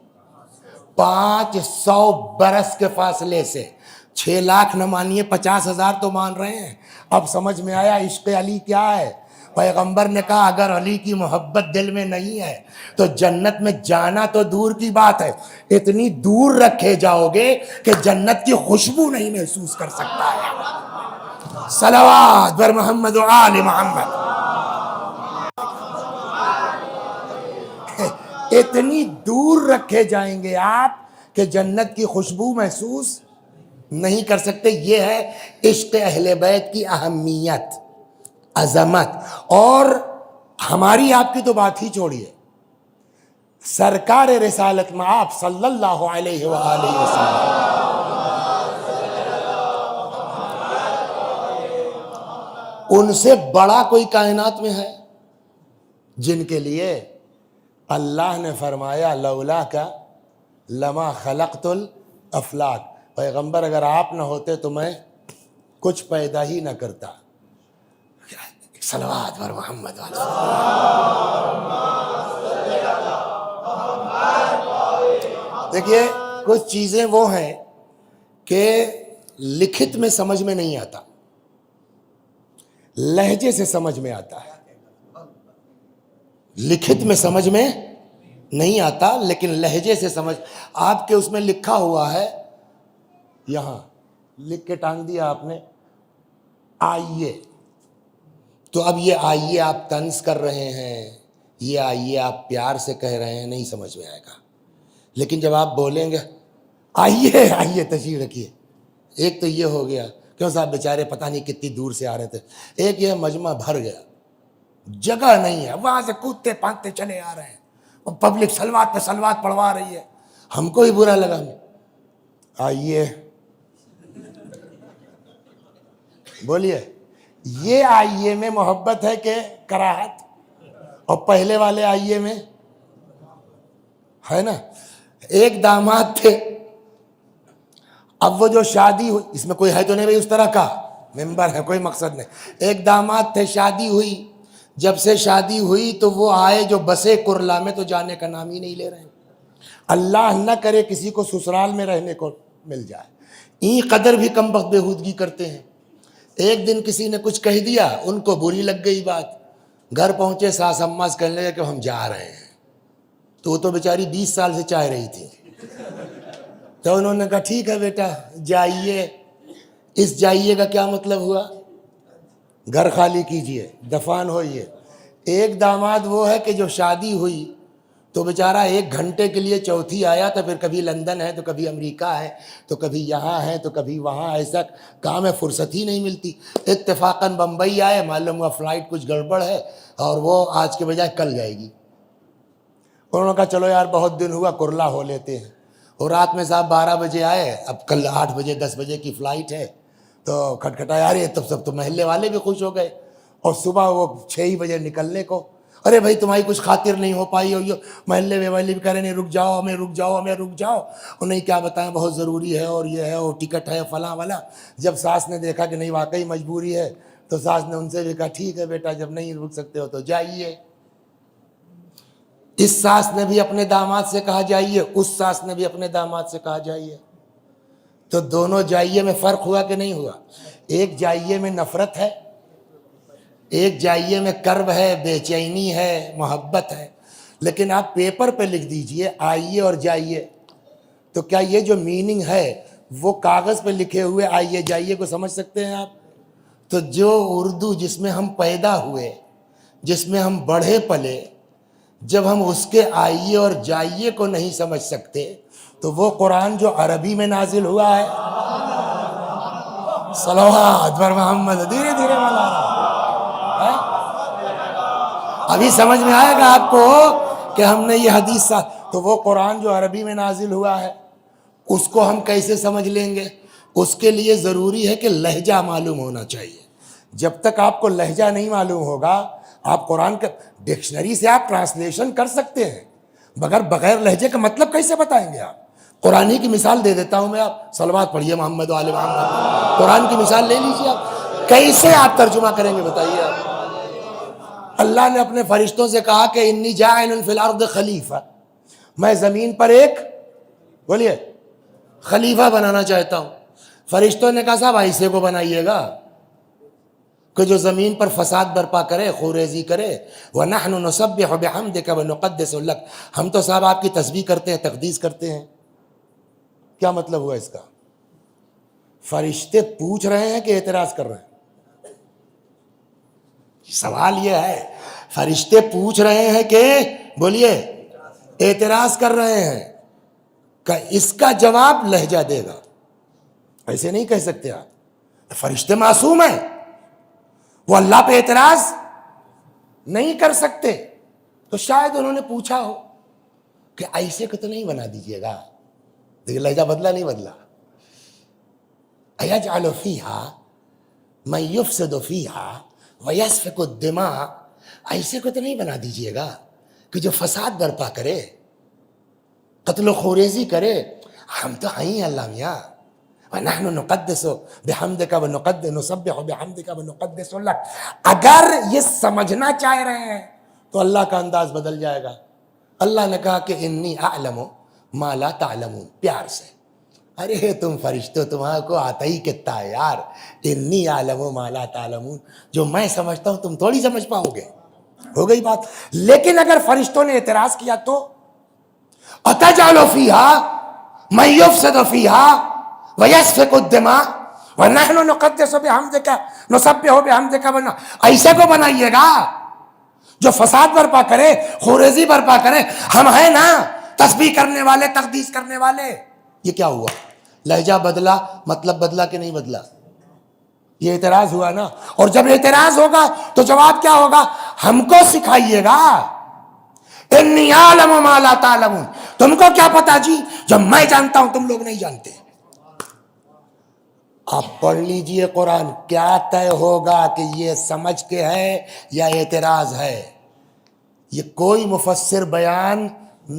500 برس کے فاصلے سے۔ 6 لاکھ نہ مانیے، 50,000 تو مان رہے ہیں۔ اب سمجھ میں آیا عشق علی کیا ہے؟ پیغمبر نے کہا اگر علی کی محبت دل میں نہیں ہے تو جنت میں جانا تو دور کی بات ہے، اتنی دور رکھے جاؤ گے کہ جنت کی خوشبو نہیں محسوس کر سکتا ہے۔ صلوات بر محمد و آل محمد. اتنی دور رکھے جائیں گے آپ کہ جنت کی خوشبو محسوس نہیں کر سکتے. یہ ہے عشق اہل بیت کی اہمیت، عظمت. اور ہماری آپ کی تو بات ہی چھوڑیے، سرکار رسالت میں آپ صلی اللہ علیہ وآلہ وسلم، ان سے بڑا کوئی کائنات میں ہے جن کے لیے اللہ نے فرمایا لولا کا لما خلقت الافلاک. پیغمبر اگر آپ نہ ہوتے تو میں کچھ پیدا ہی نہ کرتا. صلوات بر محمد. دیکھیے کچھ چیزیں وہ ہیں کہ لکھت میں سمجھ میں نہیں آتا، لہجے سے سمجھ میں آتا ہے. لکھت میں سمجھ میں نہیں آتا لیکن لہجے سے سمجھ. آپ کے اس میں لکھا ہوا ہے، یہاں لکھ کے ٹانگ دیا آپ نے آئیے، تو اب یہ آئیے آپ طنز کر رہے ہیں، یہ آئیے آپ پیار سے کہہ رہے ہیں، نہیں سمجھ میں آئے گا. لیکن جب آپ بولیں گے آئیے آئیے تشریف رکھیے، ایک تو یہ ہو گیا، کیوں صاحب بیچارے پتہ نہیں کتنی دور سے آ رہے تھے. ایک یہ مجمع بھر گیا، جگہ نہیں ہے، وہاں سے کودتے پھانکتے چلے آ رہے ہیں اور پبلک سلوات پہ سلوات پڑھوا رہی ہے. ہم کو ہی برا لگا. آئیے بولیے، یہ آئیے میں محبت ہے کہ کراہت؟ اور پہلے والے آئیے میں ہے نا. ایک داماد تھے، اب وہ جو شادی ہوئی، اس میں کوئی ہے تو نہیں بھائی اس طرح کا ممبر ہے، کوئی مقصد نہیں. ایک داماد تھے، شادی ہوئی، جب سے شادی ہوئی تو وہ آئے جو بسے کرلا میں تو جانے کا نام ہی نہیں لے رہے ہیں. اللہ نہ کرے کسی کو سسرال میں رہنے کو مل جائے. این قدر بھی کم بخت بےہودگی کرتے ہیں. ایک دن کسی نے کچھ کہہ دیا، ان کو بری لگ گئی بات، گھر پہنچے ساس اماں سے کہنے لگے کہ ہم جا رہے ہیں. تو وہ تو بیچاری 20 سال سے چاہ رہی تھی. تو انہوں نے کہا ٹھیک ہے بیٹا جائیے. اس جائیے کا کیا مطلب ہوا؟ گھر خالی کیجئے، دفان ہوئیے. ایک داماد وہ ہے کہ جو شادی ہوئی تو بیچارہ 1 گھنٹے کے لیے چوتھی آیا تھا، پھر کبھی لندن ہے تو کبھی امریکہ ہے تو کبھی یہاں ہے تو کبھی وہاں، ایسا کام ہے فرصت ہی نہیں ملتی. اتفاقاً بمبئی آئے، معلوم ہوا فلائٹ کچھ گڑبڑ ہے اور وہ آج کے بجائے کل جائے گی. انہوں نے کہا چلو یار بہت دن ہوا کرلا ہو لیتے ہیں. اور رات میں صاحب 12 بجے آئے، اب کل 8 بجے 10 بجے کی فلائٹ ہے. تو کھٹکھٹایا رہی ہے، تب سب تو محلے والے بھی خوش ہو گئے. اور صبح وہ 6 ہی بجے نکلنے کو، ارے بھائی تمہاری کچھ خاطر نہیں ہو پائی ہو. محلے میں والے بھی کہہ رہے ہیں رک جاؤ ہمیں، رک جاؤ ہمیں، رک جاؤ. انہیں کیا بتائیں بہت ضروری ہے اور یہ ہے اور ٹکٹ ہے فلاں والا. جب ساس نے دیکھا کہ نہیں واقعی مجبوری ہے تو ساس نے ان سے بھی کہا ٹھیک ہے بیٹا جب نہیں رک سکتے ہو تو جائیے. اس ساس نے بھی اپنے داماد سے کہا جائیے، اس ساس نے بھی اپنے داماد سے کہا جائیے. تو دونوں جائیے میں فرق ہوا کہ نہیں ہوا؟ ایک جائیے میں نفرت ہے، ایک جائیے میں کرب ہے، بے چینی ہے، محبت ہے. لیکن آپ پیپر پہ لکھ دیجئے آئیے اور جائیے، تو کیا یہ جو میننگ ہے وہ کاغذ پہ لکھے ہوئے آئیے جائیے کو سمجھ سکتے ہیں آپ؟ تو جو اردو جس میں ہم پیدا ہوئے، جس میں ہم بڑھے پلے، جب ہم اس کے آئیے اور جائیے کو نہیں سمجھ سکتے تو وہ قرآن جو عربی میں نازل ہوا ہے، صلوات بر محمد، دھیرے دھیرے والا ابھی سمجھ میں آئے گا آپ کو کہ ہم نے یہ حدیث تو وہ قرآن جو عربی میں نازل ہوا ہے اس کو ہم کیسے سمجھ لیں گے؟ اس کے لیے ضروری ہے کہ لہجہ معلوم ہونا چاہیے. جب تک آپ کو لہجہ نہیں معلوم ہوگا، آپ قرآن کا ڈکشنری سے آپ ٹرانسلیشن کر سکتے ہیں مگر بغیر لہجے کا مطلب کیسے بتائیں گے آپ؟ قرآن کی مثال دے دیتا ہوں میں، آپ صلوات پڑھیے محمد و آل محمد. قرآن کی مثال لے لیجیے، آپ کیسے آپ ترجمہ کریں گے بتائیے آپ؟ اللہ نے اپنے فرشتوں سے کہا کہ انی جاعل فی الارض خلیفہ، میں زمین پر ایک بولیے خلیفہ بنانا چاہتا ہوں. فرشتوں نے کہا صاحب ایسے کو بنائیے گا کہ جو زمین پر فساد برپا کرے، خوریزی کرے. وَنَحْنُ نُسَبِّحُ بِحَمْدِكَ وَنُقَدِّسُ لَكَ، ہم تو صاحب آپ کی تسبیح کرتے ہیں، تقدیس کرتے ہیں. کیا مطلب ہوا اس کا؟ فرشتے پوچھ رہے ہیں کہ اعتراض کر رہے ہیں؟ سوال یہ ہے، فرشتے پوچھ رہے ہیں کہ بولیے اعتراض کر رہے ہیں کہ اس کا جواب لہجہ دے گا. ایسے نہیں کہہ سکتے آپ. فرشتے معصوم ہیں، وہ اللہ پہ اعتراض نہیں کر سکتے. تو شاید انہوں نے پوچھا ہو کہ ایسے کو تو نہیں بنا دیجیے گا. دیکھیں لہجہ بدلا نہیں بدلا. اَيَجْعَلُ فِيهَا مَن يُفْسِدُ فِيهَا وَيَسْفِكُ الدِّمَاءَ، ایسے کو تو نہیں بنا دیجیے گا کہ جو فساد برپا کرے، قتل و خوریزی کرے. ہم تو ہیں اللہ میاں. وَنَحْنُ نُقَدِّسُ بِحَمْدِكَ وَنُسَبِّحُ بِحَمْدِكَ وَنُقَدِّسُ لَكَ. اگر یہ سمجھنا چاہ رہے ہیں تو اللہ کا انداز بدل جائے گا. اللہ نے کہا کہ انی اعلم ما لا تعلمون، پیار سے. ارے تم فرشتوں، تمہارے کو آتا ہی کتنا ہے یار. انی اعلم ما لا تعلمون، جو میں سمجھتا ہوں تم تھوڑی سمجھ پاؤ گے. ہو گئی بات. لیکن اگر فرشتوں نے اعتراض کیا تو اَتَجْعَلُ فِيهَا مَن يُفْسِدُ فِيهَا وَيَسْفِكُ الدِّمَاءَ وَنَحْنُ نُقَدِّسُ بِحَمْدِكَ نُسَبِّحُ بِحَمْدِكَ. ایسے کو بنائیے گا جو فساد برپا کرے، خوریزی برپا کرے. ہم ہیں نا تسبیح کرنے والے، تقدیس کرنے والے. یہ کیا ہوا؟ لہجہ بدلا، مطلب بدلا کہ نہیں بدلا؟ یہ اعتراض ہوا نا. اور جب اعتراض ہوگا تو جواب کیا ہوگا؟ ہم کو سکھائیے گا. انی اعلم ما لا تعلمون، تم کو کیا پتا جی جو میں جانتا ہوں تم لوگ نہیں جانتے. آپ پڑھ لیجئے قرآن، کیا طے ہوگا کہ یہ سمجھ کے ہے یا اعتراض ہے. یہ کوئی مفسر بیان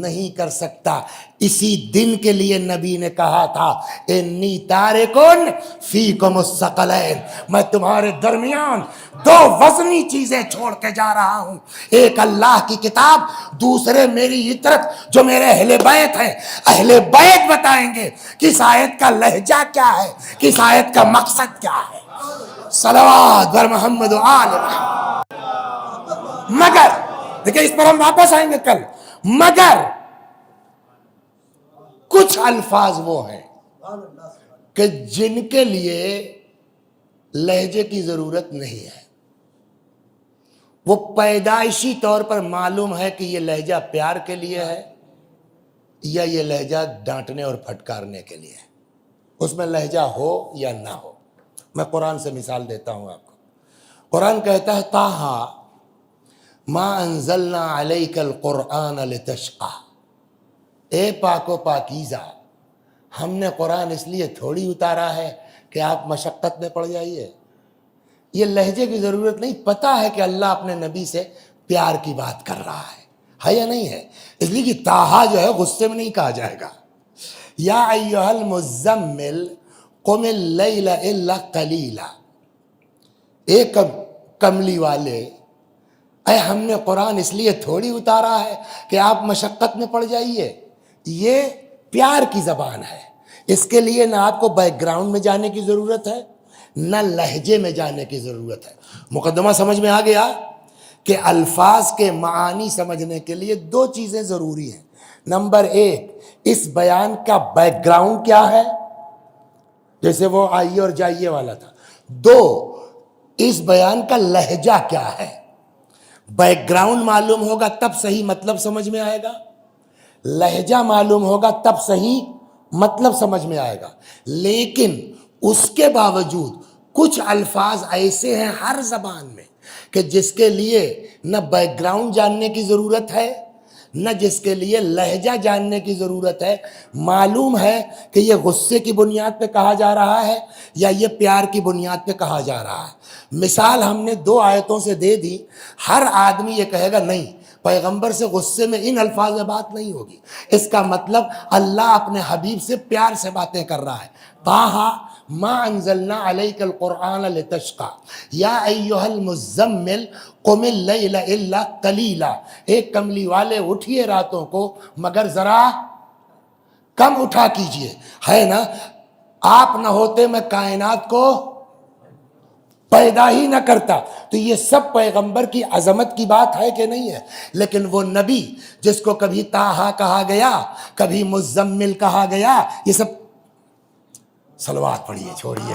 نہیں کر سکتا. اسی دن کے لیے نبی نے کہا تھا انی تارکن فیکم الثقلین، میں تمہارے درمیان دو وزنی چیزیں چھوڑ کے جا رہا ہوں. ایک اللہ کی کتاب، دوسرے میری عطرت جو میرے اہل بیت ہیں. اہل بیت بتائیں گے کس آیت کا لہجہ کیا ہے، کس آیت کا مقصد کیا ہے. صلوات بر محمد و آل محمد. مگر دیکھیں اس پر ہم واپس آئیں گے کل. مگر کچھ الفاظ وہ ہیں کہ جن کے لیے لہجے کی ضرورت نہیں ہے. وہ پیدائشی طور پر معلوم ہے کہ یہ لہجہ پیار کے لیے ہے یا یہ لہجہ ڈانٹنے اور پھٹکارنے کے لیے ہے. اس میں لہجہ ہو یا نہ ہو. میں قرآن سے مثال دیتا ہوں آپ کو. قرآن کہتا ہے طٰہٰ ما انزلنا علیک القرآن لتشقی. اے پاک و پاکیزہ، ہم نے قرآن اس لیے تھوڑی اتارا ہے کہ آپ مشقت میں پڑ جائیے. یہ لہجے کی ضرورت نہیں. پتہ ہے کہ اللہ اپنے نبی سے پیار کی بات کر رہا ہے یا نہیں ہے. اس لیے کہ طٰہٰ جو ہے غصے میں نہیں کہا جائے گا. یا ایھا المزمل قم اللیل الا قلیلا. اے کملی والے، اے ہم نے قرآن اس لیے تھوڑی اتارا ہے کہ آپ مشقت میں پڑ جائیے. یہ پیار کی زبان ہے. اس کے لیے نہ آپ کو بیک گراؤنڈ میں جانے کی ضرورت ہے، نہ لہجے میں جانے کی ضرورت ہے. مقدمہ سمجھ میں آ گیا کہ الفاظ کے معانی سمجھنے کے لیے دو چیزیں ضروری ہیں. نمبر ایک، اس بیان کا بیک گراؤنڈ کیا ہے، جیسے وہ آئیے اور جائیے والا تھا. دو، اس بیان کا لہجہ کیا ہے. بیک گراؤنڈ معلوم ہوگا تب صحیح مطلب سمجھ میں آئے گا. لہجہ معلوم ہوگا تب صحیح مطلب سمجھ میں آئے گا. لیکن اس کے باوجود کچھ الفاظ ایسے ہیں ہر زبان میں کہ جس کے لیے نہ بیک گراؤنڈ جاننے کی ضرورت ہے، نہ جس کے لیے لہجہ جاننے کی ضرورت ہے. معلوم ہے کہ یہ غصے کی بنیاد پہ کہا جا رہا ہے یا یہ پیار کی بنیاد پہ کہا جا رہا ہے. مثال ہم نے دو آیتوں سے دے دی. ہر آدمی یہ کہے گا نہیں، پیغمبر سے غصے میں ان الفاظ میں بات نہیں ہوگی. اس کا مطلب اللہ اپنے حبیب سے پیار سے باتیں کر رہا ہے. طٰہٰ ما انزلنا علیک القرآن لتشقی یا ایھا المزمل قم اللیل الا قلیلا. ایک کملی والے اٹھیے راتوں کو مگر ذرا کم اٹھا کیجئے. ہے نا، آپ نہ ہوتے میں کائنات کو پیدا ہی نہ کرتا. تو یہ سب پیغمبر کی عظمت کی بات ہے کہ نہیں ہے. لیکن وہ نبی جس کو کبھی طٰہٰ کہا گیا، کبھی مزمل کہا گیا، یہ سب صلوات پڑھیے، چھوڑیے.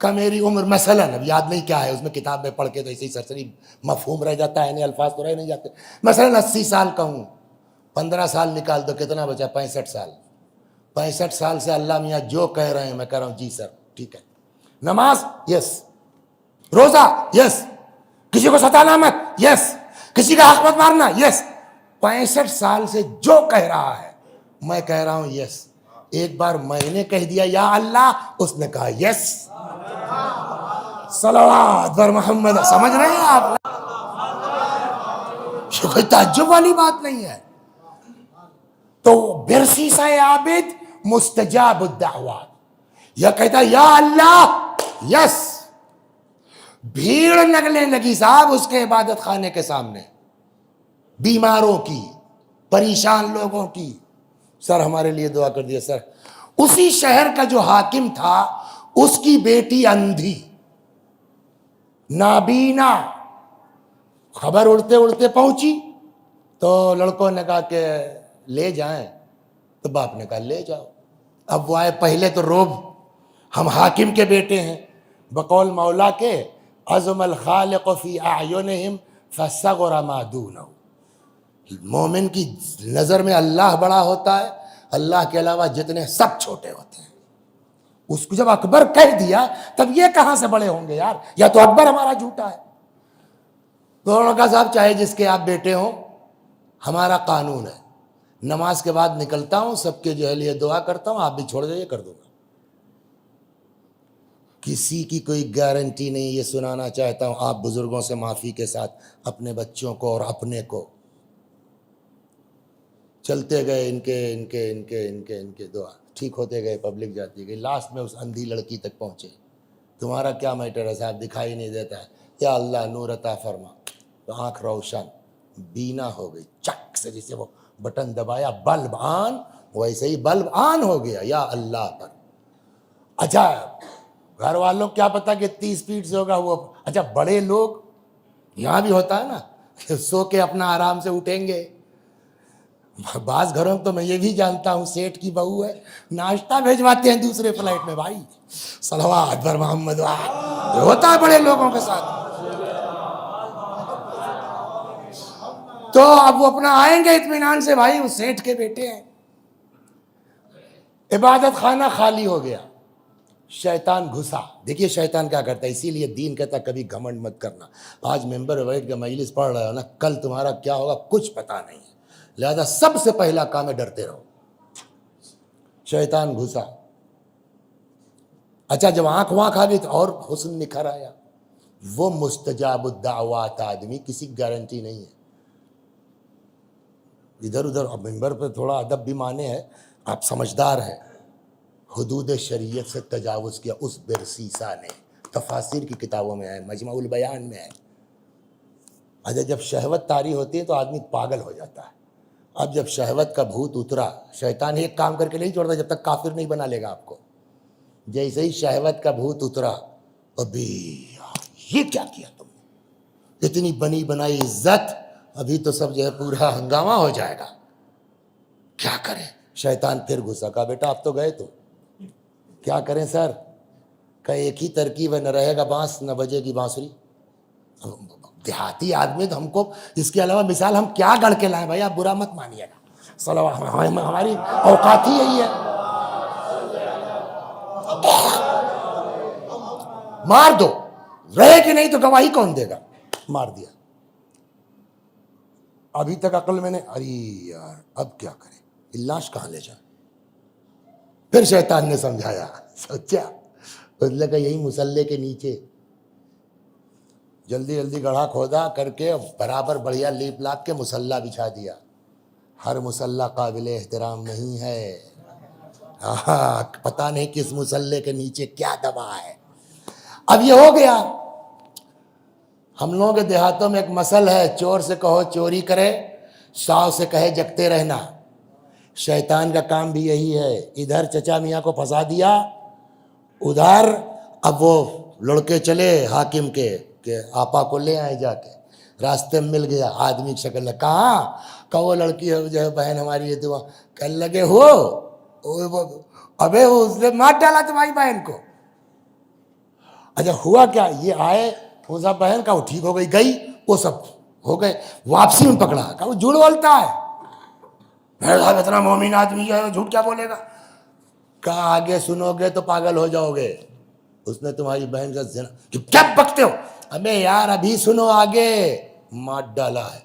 کا میری عمر مثلاً اب یاد نہیں کیا ہے اس میں، کتاب میں پڑھ کے تو ایسے ہی سرسری مفہوم رہ جاتا ہے، نہیں الفاظ تو رہ نہیں جاتے. مثلاً 80 سال کا ہوں، 15 سال نکال دو کتنا بچا؟ 65 سال. 65 سال سے اللہ میاں جو کہہ رہے ہیں میں کہہ رہا ہوں جی سر ٹھیک ہے. نماز یس، روزہ یس، کسی کو ستانا مت یس، کسی کا حق مت مارنا یس. 65 سال سے جو کہہ رہا ہے میں کہہ رہا ہوں یس. ایک بار میں نے کہہ دیا یا اللہ، اس نے کہا یس. صلوات بر محمد. سمجھ رہے ہیں آپ؟ یہ کوئی تعجب والی بات نہیں ہے. تو برسیسہ عابد مستجاب الدعوات، یا کہتا یا اللہ یس. بھیڑ لگنے لگی صاحب اس کے عبادت خانے کے سامنے، بیماروں کی، پریشان لوگوں کی. سر ہمارے لیے دعا کر دیا سر. اسی شہر کا جو حاکم تھا اس کی بیٹی اندھی نابینا، خبر اڑتے اڑتے پہنچی تو لڑکوں نے کہا کہ لے جائیں، تو باپ نے کہا لے جاؤ. اب وہ آئے، پہلے تو روب، ہم حاکم کے بیٹے ہیں، بقول مولا کے عظم الخالق فی اعینہم فصغر ما دونہ. مومن کی نظر میں اللہ بڑا ہوتا ہے، اللہ کے علاوہ جتنے سب چھوٹے ہوتے ہیں. اس کو جب اکبر کہہ دیا تب یہ کہاں سے بڑے ہوں گے یار، یا تو اکبر ہمارا جھوٹا ہے. دونوں کا صاحب چاہے جس کے آپ بیٹے ہوں، ہمارا قانون ہے نماز کے بعد نکلتا ہوں، سب کے جو ہے لیے دعا کرتا ہوں، آپ بھی چھوڑ جائیے کر دوں گا. کسی کی کوئی گارنٹی نہیں. یہ سنانا چاہتا ہوں آپ بزرگوں سے معافی کے ساتھ، اپنے بچوں کو اور اپنے کو. چلتے گئے ان کے دعا ٹھیک ہوتے گئے، پبلک جاتی گئی، لاسٹ میں اس اندھی لڑکی تک پہنچے. تمہارا کیا میٹر ہے صاحب، دکھائی نہیں دیتا ہے، یا اللہ نور عطا فرما. تو آنکھ روشن، بینا ہو گئی چک سے، جسے وہ بٹن دبایا بلب آن، ویسے ہی بلب آن ہو گیا. یا اللہ پر. اچھا گھر والوں کیا پتا کہ 30 سپیڈ سے ہوگا وہ. اچھا بڑے لوگ، یہاں بھی ہوتا ہے نا کہ سو کے اپنا آرام سے اٹھیں گے. بعض گھروں تو میں یہ بھی جانتا ہوں، سیٹ کی بہو ہے، ناشتہ بھیجواتے ہیں دوسرے فلائٹ میں. بھائی صلوات بر محمد. ہوتا ہے بڑے لوگوں کے ساتھ. تو اب وہ اپنا آئیں گے اطمینان سے، بھائی وہ سیٹ کے بیٹے ہیں. عبادت خانہ خالی ہو گیا، شیطان گھسا. دیکھیے شیطان کیا کرتا ہے، اسی لیے دین کہتا ہے کبھی گھمنڈ مت کرنا. آج ممبر بیٹھ کے مجلس پڑھ رہے ہو نا، کل تمہارا کیا ہوگا کچھ پتا نہیں ہے، لہذا سب سے پہلا کام ہے ڈرتے رہو. شیطان گھسا. اچھا جب آنکھ آ گئی تو اور حسن نکھر آیا. وہ مستجاب الدعوات آدمی، کسی گارنٹی نہیں ہے. ادھر ادھر. اب ممبر پہ تھوڑا ادب بھی مانے ہے، آپ سمجھدار ہیں. حدود شریعت سے تجاوز کیا اس برسیسا نے. تفاسیر کی کتابوں میں ہے، مجمع البیان میں ہے. اچھا جب شہوت طاری ہوتی ہے تو آدمی پاگل ہو جاتا ہے. اب جب شہوت کا بھوت اترا، شیطان ایک کام کر کے نہیں چھوڑتا جب تک کافر نہیں بنا لے گا آپ کو. جیسے ہی شہوت کا بھوت اترا، ابھی یہ کیا کیا تم نے، اتنی بنی بنائی عزت، ابھی تو سب جو ہے پورا ہنگامہ ہو جائے گا، کیا کریں. شیطان پھر گھسا. کہا بیٹا آپ تو گئے تو کیا کریں سر. کہ ایک ہی ترکیب ہے، نہ رہے گا بانس نہ بجے گی بانسری. دیہاتی آدمی تو ہم کو اس کے علاوہ مثال ہم کیا گڑھ کے لائیں. بھائی آپ برا مت مانیے گا، صلوات، ہماری اوقات ہی یہی ہے. مار دو، رہے کہ نہیں تو گواہی کون دے گا. مار دیا. ابھی تک عقل میں نے، ارے یار اب کیا کریں، لاش کہاں لے جائیں. پھر شیطان نے سمجھایا، سوچا اس نے کہا یہی مسلح کے نیچے. جلدی جلدی گڑھا کھودا کر کے برابر بڑھیا لیپ لاپ کے مسلح بچھا دیا. ہر مسلح قابل احترام نہیں ہے. پتہ نہیں کس مسلح کے نیچے کیا دبا ہے. اب یہ ہو گیا. ہم لوگوں کے دیہاتوں میں ایک مثل ہے، چور سے کہو چوری کرے، شاہ سے کہے جگتے رہنا. شیطان کا کام بھی یہی ہے. ادھر چچا میاں کو پھنسا دیا، ادھر اب وہ لڑکے چلے حاکم کے کہ آپا کو لے آئے. جا کے راستے میں مل گیا آدمی کی شکل. کہاں کہ وہ لڑکی ہے جو ہے بہن ہماری ہے. تو کہنے لگے ہو ابے اس نے مار ڈالا تمہاری بہن کو. اچھا ہوا کیا، یہ آئے وہ صاحب بہن کا وہ ٹھیک ہو گئی، گئی وہ سب ہو گئے، واپسی میں پکڑا کہ وہ جھوٹ بولتا ہے، میرے صاحب اتنا مومن آدمی ہے جھوٹ کیا بولے گا، کہا آگے سنو گے تو پاگل ہو جاؤ گے، اس نے تمہاری بہن کا زنا، کیا بکتے ہو، ابے یار ابھی سنو آگے، مار ڈالا ہے،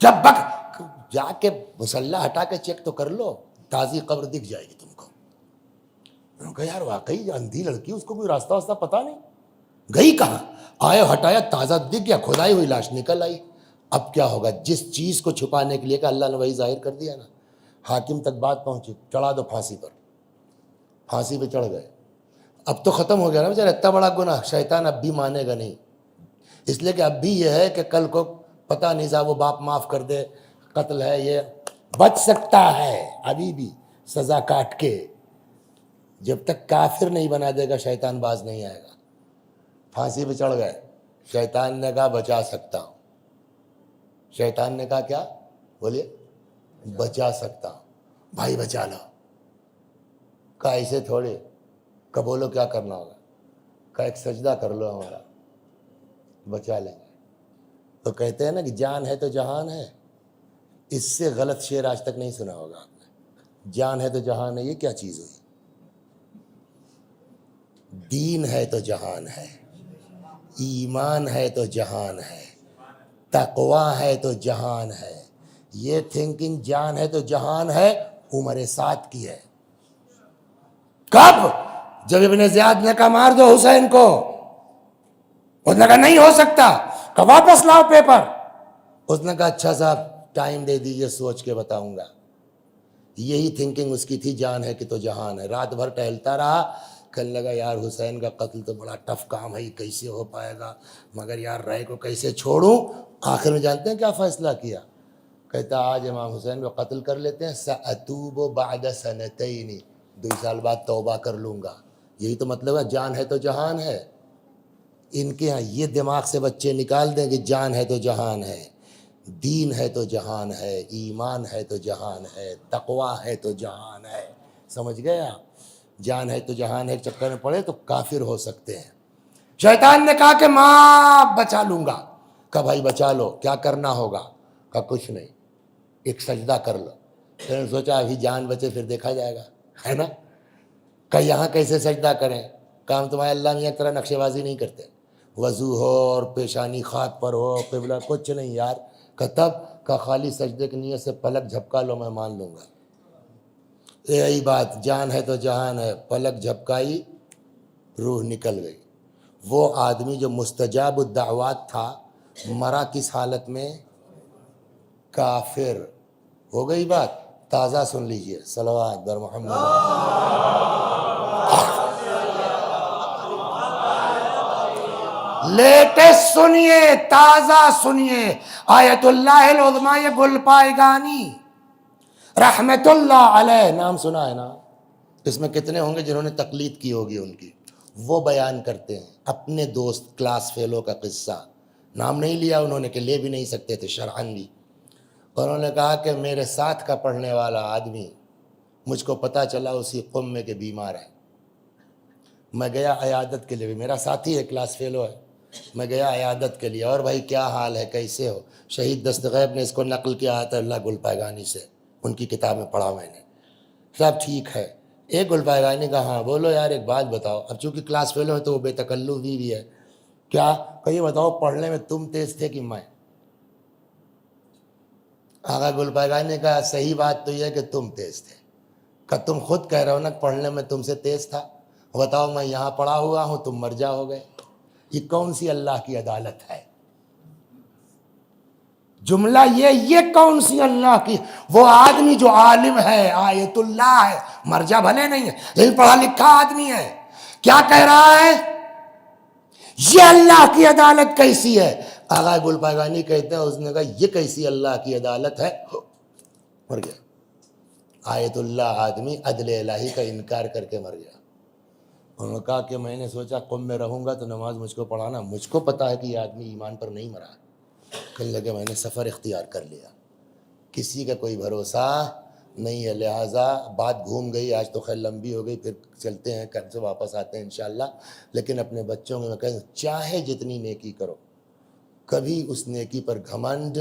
جب بک جا کے مسلح ہٹا کے چیک تو کر لو، تازی قبر دکھ جائے گی تم کو۔ میں نے کہا یار واقعی اندھی لڑکی، اس کو کوئی راستہ واسطہ پتا نہیں، گئی کہاں، آئے ہٹایا تازہ دکھ گیا، کھدائی ہوئی لاش نکل آئی۔ اب کیا ہوگا، جس چیز کو چھپانے کے لیے کہ اللہ نے وہی ظاہر کر دیا نا، حاکم تک بات پہنچی، چڑھا دو پھانسی پر، پھانسی پہ چڑھ گئے۔ اب تو ختم ہو گیا نا بیچارہ، اتنا بڑا گناہ شیطان اب بھی مانے گا نہیں، اس لیے کہ اب بھی یہ ہے کہ کل کو پتہ نہیں صاحب وہ باپ معاف کر دے، قتل ہے، یہ بچ سکتا ہے ابھی بھی سزا کاٹ کے، جب تک کافر نہیں بنا دے گا شیطان باز نہیں آئے گا۔ پھانسی پہ چڑھ گئے، شیطان نے کہا بچا سکتا ہوں، شیطان نے کہا کیا، بولیے بچا سکتا ہوں، بھائی بچا لو، کہا ایسے تھوڑے، کہ بولو کیا کرنا ہوگا، کہا ایک سجدہ کر لو ہمارا بچا لیں گے۔ تو کہتے ہیں نا کہ جان ہے تو جہان ہے، اس سے غلط شعر آج تک نہیں سنا ہوگا آپ نے، جان ہے تو جہان ہے، یہ کیا چیز ہوئی، دین ہے تو جہان ہے، ایمان ہے تو جہان ہے، تقوی ہے تو جہان ہے، یہ تھنکنگ جان ہے تو جہان ہے عمر سعد کی ہے۔ کب؟ جب ابن زیاد نے کہا مار دو حسین کو، اس نے کہا نہیں ہو سکتا، کہ واپس لاؤ پیپر، اس نے کہا اچھا صاحب ٹائم دے دیجئے سوچ کے بتاؤں گا۔ یہی تھنکنگ اس کی تھی، جان ہے کہ تو جہان ہے۔ رات بھر ٹہلتا رہا، کہنے لگا یار حسین کا قتل تو بڑا ٹف کام ہے، یہ کیسے ہو پائے گا، مگر یار رائے کو کیسے چھوڑوں۔ آخر میں جانتے ہیں کیا فیصلہ کیا، کہتا آج امام حسین کو قتل کر لیتے ہیں، سأتوب بعد سنتین، 2 سال بعد توبہ کر لوں گا۔ یہی تو مطلب ہے جان ہے تو جہان ہے۔ ان کے ہاں یہ دماغ سے بچے نکال دیں کہ جان ہے تو جہان ہے، دین ہے تو جہان ہے، ایمان ہے تو جہان ہے، تقوی ہے تو جہان ہے۔ سمجھ گئے آپ؟ جان ہے تو جہان ہے چکر میں پڑے تو کافر ہو سکتے ہیں۔ شیطان نے کہا کہ ماں بچا لوں گا، کہا بھائی بچا لو، کیا کرنا ہوگا، کہا کچھ نہیں، ایک سجدہ کر لو۔ پھر سوچا ابھی جان بچے پھر دیکھا جائے گا، ہے نا، کہ یہاں کیسے سجدہ کریں، کام تمہارے اللہ میاں کی طرح نقشے بازی نہیں کرتے، وضو ہو اور پیشانی خاک پر ہو، قبلہ کچھ نہیں یار، کہ تب کا خالی سجدے کی نیت سے پلک جھپکا لو میں مان لوں گا۔ یہی بات، جان ہے تو جہان ہے، پلک جھپکائی روح نکل گئی۔ وہ آدمی جو مستجاب الدعوات تھا مرا کس حالت میں، کافر۔ ہو گئی بات، تازہ سن لیجئے، صلوات بر محمد۔ لیٹسٹ سنیے، تازہ سنیے، آیت اللہ العظمیٰ، یہ گل پائگانی رحمت اللہ علیہ، نام سنا ہے نا، اس میں کتنے ہوں گے جنہوں نے تقلید کی ہوگی ان کی، وہ بیان کرتے ہیں اپنے دوست کلاس فیلو کا قصہ، نام نہیں لیا انہوں نے کہ لے بھی نہیں سکتے تھے شرعاً بھی، انہوں نے کہا کہ میرے ساتھ کا پڑھنے والا آدمی مجھ کو پتہ چلا اسی قم میں کہ بیمار ہے، میں گیا عیادت کے لیے، میرا ساتھی ہے کلاس فیلو ہے، میں گیا عیادت کے لیے، اور بھائی کیا حال ہے کیسے ہو، شہید دستغیب نے اس کو نقل کیا آیت اللہ گل پائگانی سے، ان کی کتاب میں پڑھا میں نے، صاحب ٹھیک ہے، ایک گل پائگانی کا ہاں بولو یار ایک بات بتاؤ، اب چونکہ کلاس فیلو ہے تو وہ بے تکلف بھی ہے، کیا کہ یہ بتاؤ پڑھنے میں تم تیز تھے کہ میں؟ آقا گل پائگانی نے کہا صحیح بات تو یہ ہے کہ تم تیز تھے، کہ تم خود کہہ رہے ہو نا پڑھنے میں تم سے تیز تھا، بتاؤ میں یہاں پڑھا ہوا ہوں تم مر جا ہو گئے، یہ کون سی اللہ کی عدالت ہے؟ جملہ یہ کون سی اللہ کی، وہ آدمی جو عالم ہے آیت اللہ ہے، مرجع بھلے نہیں ہے لیکن پڑھا لکھا آدمی ہے، کیا کہہ رہا ہے، یہ اللہ کی عدالت کیسی ہے؟ آقا گل پائگانی کہتے ہیں اس نے کہا یہ کیسی اللہ کی عدالت ہے، مر گیا۔ آیت اللہ آدمی عدل الہی کا انکار کر کے مر گیا۔ انہوں نے کہا کہ میں نے سوچا قم میں رہوں گا تو نماز مجھ کو پڑھانا، مجھ کو پتا ہے کہ یہ آدمی ایمان پر نہیں مرا، کہنے لگے میں نے سفر اختیار کر لیا، کسی کا کوئی بھروسہ نہیں ہے، لہٰذا بات گھوم گئی، آج تو خیر لمبی ہو گئی، پھر چلتے ہیں کل سے واپس آتے ہیں انشاءاللہ. لیکن اپنے بچوں میں کہیں چاہے جتنی نیکی کرو کبھی اس نیکی پر گھمنڈ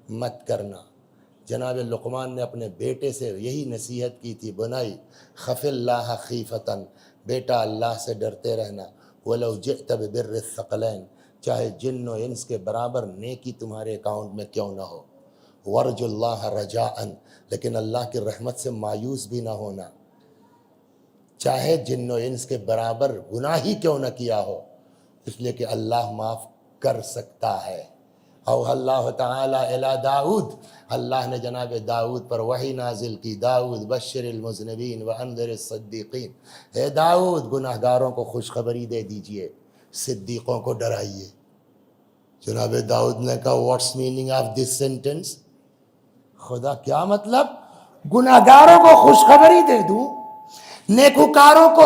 مت کرنا. جناب لقمان نے اپنے بیٹے سے یہی نصیحت کی تھی، بنائی خف اللہ خیفتاً، بیٹا اللہ سے ڈرتے رہنا، ولو جئت ببر الثقلین، چاہے جن و انس کے برابر نیکی تمہارے اکاؤنٹ میں کیوں نہ ہو، ورج اللہ رجاءً، لیکن اللہ کی رحمت سے مایوس بھی نہ ہونا، چاہے جن و انس کے برابر گناہ ہی کیوں نہ کیا ہو، اس لیے کہ اللہ معاف کر سکتا ہے. او اللہ تعالی الی داؤد، اللہ نے جناب داؤد پر وحی نازل کی، داؤد بشر المذنبین وانذر الصدیقین، اے داؤد گناہ گاروں کو خوشخبری دے دیجئے، صدیقوں کو ڈرائیے. جناب داؤد نے کہا what's meaning of this sentence, خدا کیا مطلب، گناہ گاروں کو خوشخبری دے دوں، نیکوکاروں کو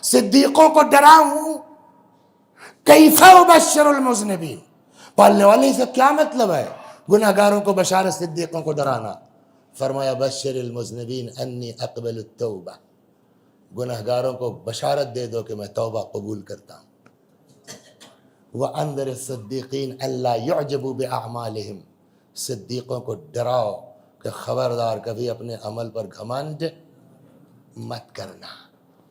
صدیقوں کو ڈراؤں، کیف ابشر المذنبین، پالنے والے سے کیا مطلب ہے گناہ گاروں کو بشارت صدیقوں کو ڈرانا. فرمایا بشر المذنبین انی اقبل التوبہ، گناہ گاروں کو بشارت دے دو کہ میں توبہ قبول کرتا ہوں. وانذر الصدیقین الا یعجبوا باعمالہم، صدیقوں کو ڈراؤ کہ خبردار کبھی اپنے عمل پر گھمنڈ مت کرنا.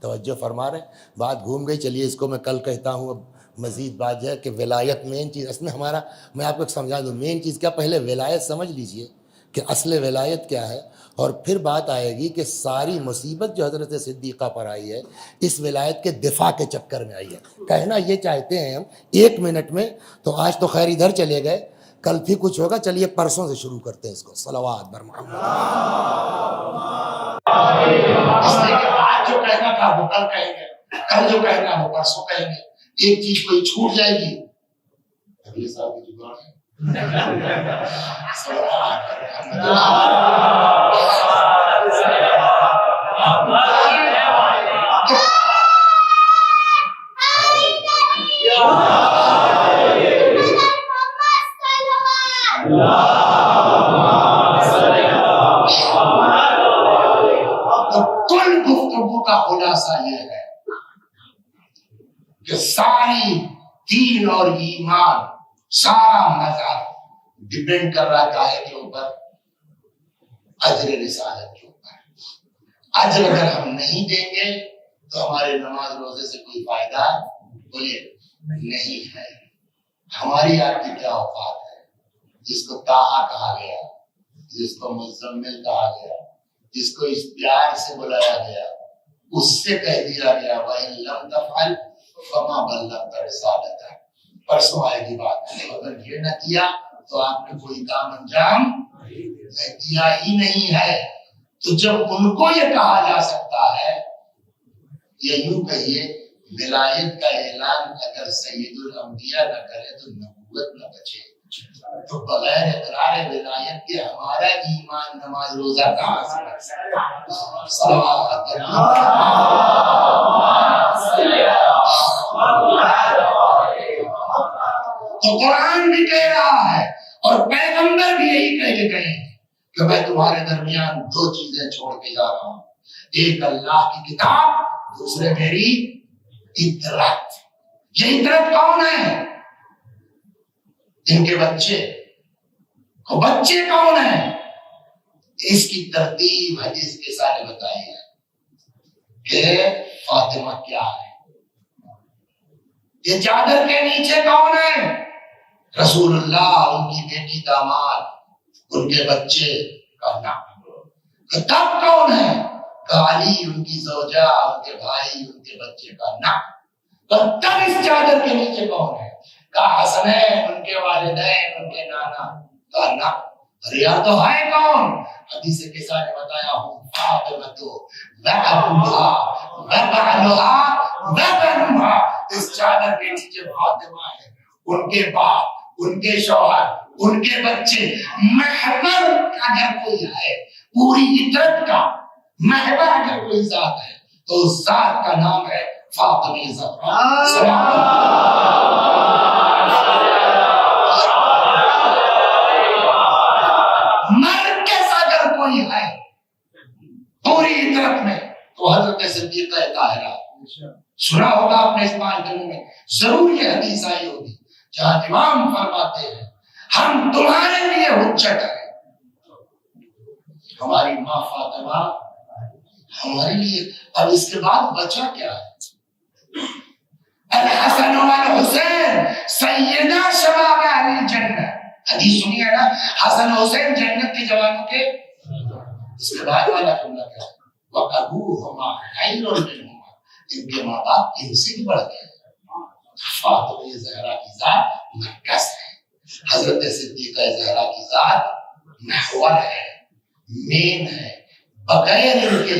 توجہ فرما رہے ہیں، بات گھوم گئی، چلیے اس کو میں کل کہتا ہوں. اب مزید بات ہے کہ ولایت مین چیز، اس میں ہمارا، میں آپ کو سمجھا دوں مین چیز کیا، پہلے ولایت سمجھ لیجئے کہ اصل ولایت کیا ہے، اور پھر بات آئے گی کہ ساری مصیبت جو حضرت صدیقہ پر آئی ہے اس ولایت کے دفاع کے چکر میں آئی ہے. کہنا یہ چاہتے ہیں ہم 1 منٹ میں، تو آج تو خیر ادھر چلے گئے، کل پھر کچھ ہوگا، چلیے پرسوں سے شروع کرتے ہیں اس کو. صلوات بر محمد. اس لیے کہ آج جو کہنا تھا وہ کل کہیں گے، کل جو کہنا وہ پرسوں کہیں گے. ایک چیز کوئی چھوٹ جائے گی اگلے سال کی جگہ ہے. کل گفتگو کا خلاصہ یہ ہے کہ ساری دین اور ایمان، سارا مذہب ڈیپینڈ کر رہا ہے کاہے کے اوپر، اجر رسالت کے اوپر. اجر اگر ہم نہیں دیں گے تو ہمارے نماز روزے سے کوئی فائدہ بولے نہیں ہے. ہماری آپ کی کیا اوقات ہے، جس کو طٰہٰ کہا گیا، جس کو مزمل کہا گیا، جس کو اس پیار سے بلایا گیا، اس سے کہہ دیا گیا وَإِن لَمْ تَفْعَلْ فَمَا بَلَّغْتَ رِسَالَتَهُ. پرسوں آئے گی بات، اگر یہ نہ کیا تو آپ نے کوئی کام انجام کیا ہی نہیں ہے. تو جب ان کو یہ کہا جا سکتا ہے، یہ یوں کہیے ولایت کا اعلان اگر سید الانبیاء نہ کرے تو نبوت نہ بچے. تو بغیر اقرار ولایت کے ہمارا ایمان نماز روزہ کہاں سے بچ سکتا ہے؟ تو قرآن بھی کہہ رہا ہے اور پیغمبر بھی یہی کہہ کے گئے کہ میں تمہارے درمیان 2 چیزیں چھوڑ کے جا رہا ہوں، ایک اللہ کی کتاب، دوسرے میری اطاعت. یہ اطاعت کون ہے؟ ان کے بچے. اور بچے کون ہیں؟ اس کی ترتیب حدیث کے ساتھ بتائی ہے کہ فاطمہ کیا ہے. یہ چادر کے نیچے کون ہے؟ رسول اللہ، ان کی بیٹی داماد، ان کے بچے کا نام. تب کون ہے؟ علی، ان کی زوجہ، ان کے بھائی، ان کے بچے کا نام. تب اس چادر کے نیچے کون ہے؟ کہا حسنین، ان کے والدین، ان کے نانا کا نام. ریا تو ہے کون؟ حدیث کے ساتھ بتایا ہوں فاطمہ تو وابوہا وبعلہا وبنوہا. اس چادر کے نیچے فاطمہ ہے، ان کے باپ، ان کے شوہر، ان کے بچے. محور اگر کوئی ہے پوری عطرت کا محور اگر کوئی ذات ہے تو اس ذات کا نام ہے فاطمہ زہرا. مرکز اگر کوئی ہے ضرور یہ حدیث آئی ہوگی جہاں امام فرماتے ہیں ہم تمہارے لیے حجت ہیں. ہماری ماں فاطمہ ہمارے لیے. اب اس کے بعد بچا کیا ہے؟ الحسن والحسین سیدہ شباب اہل الجنہ. حدیث سنی ہے نا, حسن حسین جنت کے جوانوں کے. اس کے بعد والا جملہ کیا ہے؟ وَأَبُوهُمَا خَيْرٌ مِنْهُمَا. ان کے ماں باپ ان سے بھی بڑھ گئے. فاطمہ زہرا کی ذات مرکز ہے, حضرت صدیقہ زہرا کی ذات محور ہے, مین ہے. بغیر ان کے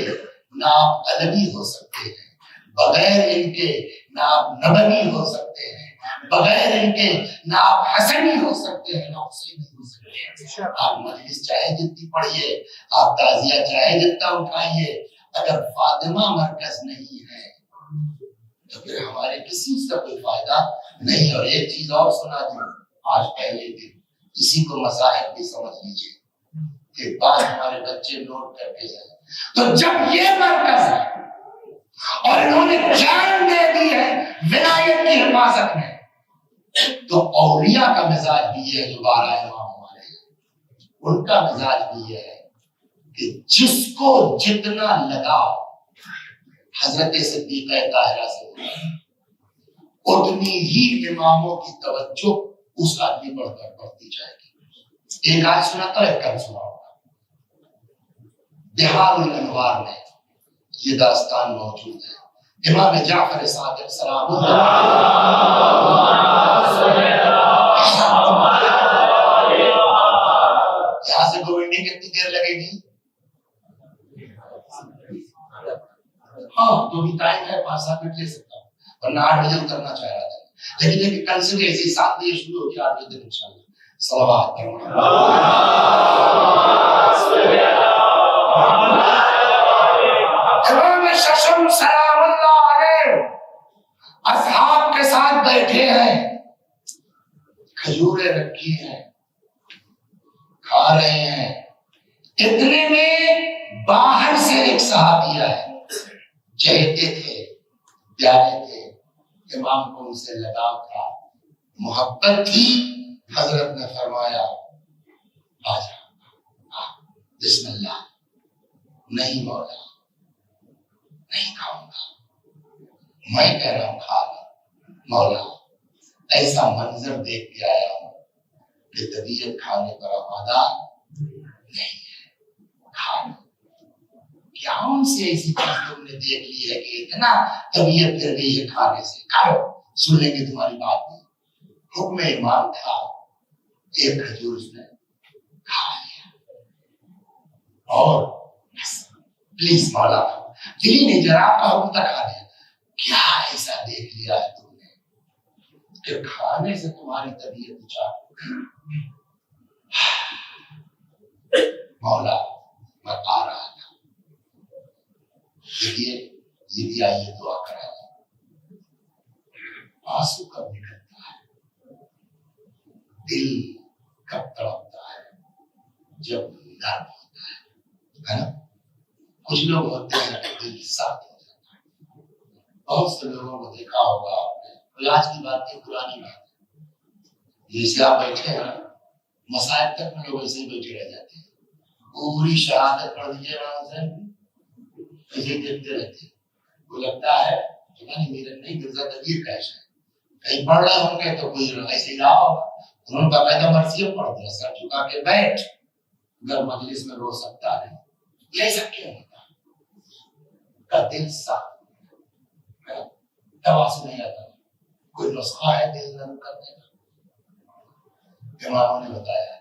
نہ آپ علوی ہو سکتے ہیں, بغیر ان کے نہ آپ نبوی ہو سکتے ہیں, بغیر ان کے نہ آپ حسنی ہو سکتے ہیں, نہ حسینی ہو سکتے ہیں. آپ مجلس چاہے جتنی پڑھیے, آپ تعزیہ چاہے جتنا اٹھائیے, اگر فاطمہ مرکز نہیں ہے تو پھر ہمارے کسی کا کوئی فائدہ نہیں. اور ایک چیز اور سنا دوں, آج پہلے دن اسی کو مصاحب بھی سمجھ لیجیے. ایک بات ہمارے بچے نوٹ کر کے جائیں, تو جب یہ مرکز ہے اور انہوں نے جان دے دی ہے ولایت کی حفاظت میں, تو اولیاء کا مزاج بھی یہ ہے جو 12 امام ہمارے ہیں, ان کا مزاج بھی یہ ہے کہ جس کو جتنا لگاؤ حضرت صدیقہ طاہرہ سے اتنی ہی اماموں کی توجہ اس آدمی بڑھ کر بڑھتی جائے گی. ایک آج سناتا ہے, کل سناؤں گا. بہار الانوار میں یہ داستان موجود ہے. امام جعفر صادق سلام یہاں سے گوئنڈی کتنی دیر لگے گی؟ ہاں تو بھی ٹائم ہے, 5-7 منٹ لے سکتا ہوں, ورنہ 8 بجے اترنا چاہ رہا تھا. لیکن کل سے بھی ایسی 7 بجے شروع ہوتی ہے, 8 بجے تک انشاءاللہ. صلوات امام ششم سلام اللہ علیہ اصحاب کے ساتھ بیٹھے ہیں, کھجوریں رکھی ہیں, کھا رہے ہیں. اتنے میں باہر سے ایک صحابی آئے, چہتے تھے, پیارے تھے, امام کو ان سے لگاؤ تھا, محبت تھی. حضرت نے فرمایا آجا, بسم اللہ. نہیں مولا, نہیں کھاؤں گا, میں کہہ رہا ہوں کھا لو. مولا ایسا منظر دیکھ کے آیا ہوں کہ طبیعت کھانے پر آمادہ نہیں ہے, کھا لو. کیا ان سے ایسی چیز تم نے دیکھ لی ہے کہ اتنا طبیعت گر گئی ہے کھانے سے؟ کھاؤ, سن لیں گے تمہاری بات نہیں. حکم امام تھا, ایک کھجور اس نے کھا لیا. اور پلیز مولا, دلی نے جرا کا حکم تک کھا لیا. کیا ایسا دیکھ لیا ہے تم نے کہ کھانے سے تمہاری طبیعت اچھا؟ مولا میں آ رہا تھا. دیکھیے یہ بھی آئیے دعا کرا ہے. آنسو کب نکلتا ہے, دل کب تڑپتا ہے؟ جب نرم ہوتا ہے نا. کچھ لوگ ہوتے ہیں کہ دل سخت ہو جاتا ہے. بہت سے لوگوں کو دیکھا ہوگا آپ نے, آج کی بات ہے, پرانی بات ہے. جیسے آپ بیٹھے ہیں مسائل تک میں لوگ ایسے ہی بیٹھے رہ جاتے ہیں. پوری شہادت پڑھ دیجیے وہاں سے ایسے دیکھتے رہتے ہیں. وہ لگتا ہے پتا نہیں میرے نہیں گرزا طبیعت کیش ہے. کہیں پڑھ رہے ہوں گے تو کوئی ایسے ہی رہا ہوگا. انہوں نے باقاعدہ مرثیہ پڑھ دیا, سر جھکا کے بیٹھ, اگر مجلس میں رو سکتا ہے. یہ سب کیوں ہوتا ہے؟ کا دل صاف, دوا سے نہیں آتا. کوئی نسخہ ہے دل نرم کرنے کا؟ اماموں نے بتایا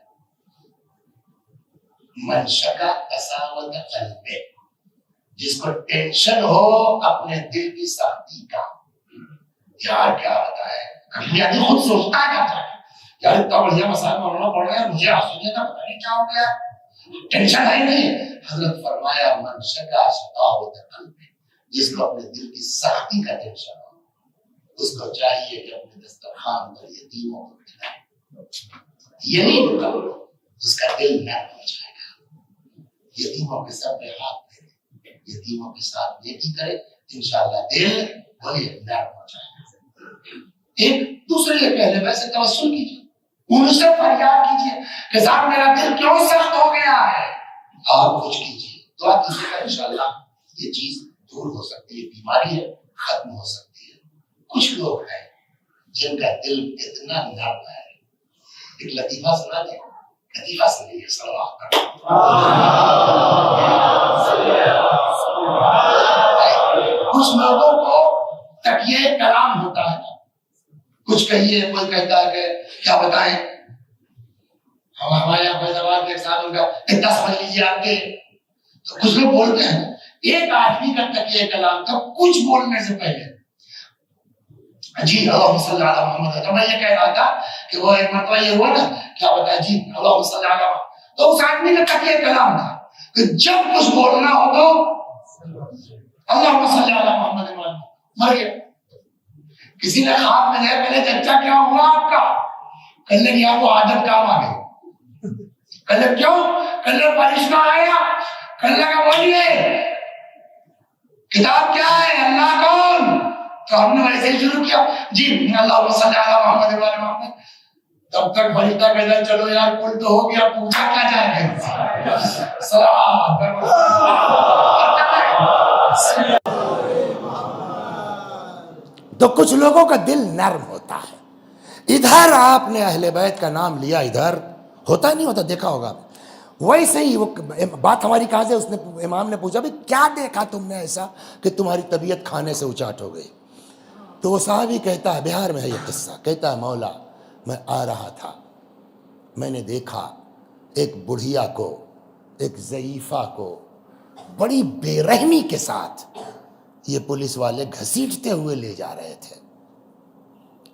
من شکا قساوت قلبے, جس کو ٹینشن ہو اپنے دل کی سختی کا. یار کیا بتائے, کبھی آدمی خود سوچتا ہے کیا یار اتنا بڑھیا مسائل مولانا پڑھ رہے ہیں, مجھے آسونے کا پتہ نہیں کیا ہو گیا, ٹینشن ہے نہیں. حضرت فرمایا من شکا شکاوت قلبے, جس کو اپنے دل کی سختی کا ٹینشن ہو, اس کو چاہیے کہ اپنے دسترخوان پر یتیموں کو کھلائے. یہی ہوگا اس کا دل نرم ہو جائے گا. یتیموں کے سر پہ ہاتھ پھیرے, یتیموں کے ساتھ نیکی کرے, انشاءاللہ دل وہی نرم ہو جائے گا. ایک دوسرے کے اہل بیت سے توسل کیجیے، ان سے فریاد کیجیے کہ صاحب میرا دل کیوں سخت ہو گیا ہے، آپ کچھ کیجیے، دعا کیجیے گا انشاءاللہ یہ چیز دور ہو سکتی ہے، بیماری ہے ختم ہو سکتی ہے۔ کچھ لوگ ہیں جن کا دل اتنا نرم ہے، ایک لطیفہ سنا دیں، لطیفہ سنیے صلوات کچھ لوگوں کو تکیہ کلام ہوتا ہے، کچھ کہیے، کوئی کہتا ہے کہ کیا بتائیں، ہمارے یہاں فیضآباد ایک صاحب کا اتنا سمجھ لیجیے آپ کے، تو کچھ لوگ بولتے ہیں ایک آدمی کا تکیہ کلام تھا کچھ بولنے سے پہلے، جی اللہم صلی علی محمد، تو میں یہ کہہ رہا تھا کہ وہ ایک مرتبہ یہ ہوا نا، کیا بتائیں جی اللہم صلی علی محمد، تو اس آدمی کا تکیہ کلام تھا کہ جب کچھ بولنا ہو تو اللہم صلی علی محمد، مر گیا۔ کسی نے خواب میں دیکھا، پہلے چچا کیا ہوا آپ کا، کہنے لگا وہ عادت کام آ گئی، کہنے کیوں، کہنے فرشتہ آیا، کہنے لگا بولیے کتاب کیا ہے، اللہ کون، تو ہم نے ویسے ہی شروع کیا، جی اللہم صلی علی محمد وعلی محمد، تب تک فرشتہ کہتا چلو یار کل تو ہو گیا، پوچھا کیا جائے گا، سلام۔ تو کچھ لوگوں کا دل نرم ہوتا ہے، ادھر آپ نے اہل بیت کا نام لیا، ادھر ہوتا نہیں ہوتا، دیکھا ہوگا ویسے ہی۔ وہ بات ہماری کہاں سے، اس نے امام نے پوچھا بھئی کیا دیکھا تم نے ایسا کہ تمہاری طبیعت کھانے سے اچاٹ ہو گئی، تو وہ صحابی کہتا ہے، بہار میں ہے یہ قصہ، کہتا ہے مولا میں آ رہا تھا، میں نے دیکھا ایک بڑھیا کو، ایک ضعیفہ کو بڑی بے رحمی کے ساتھ یہ پولیس والے گھسیٹتے ہوئے لے جا رہے تھے۔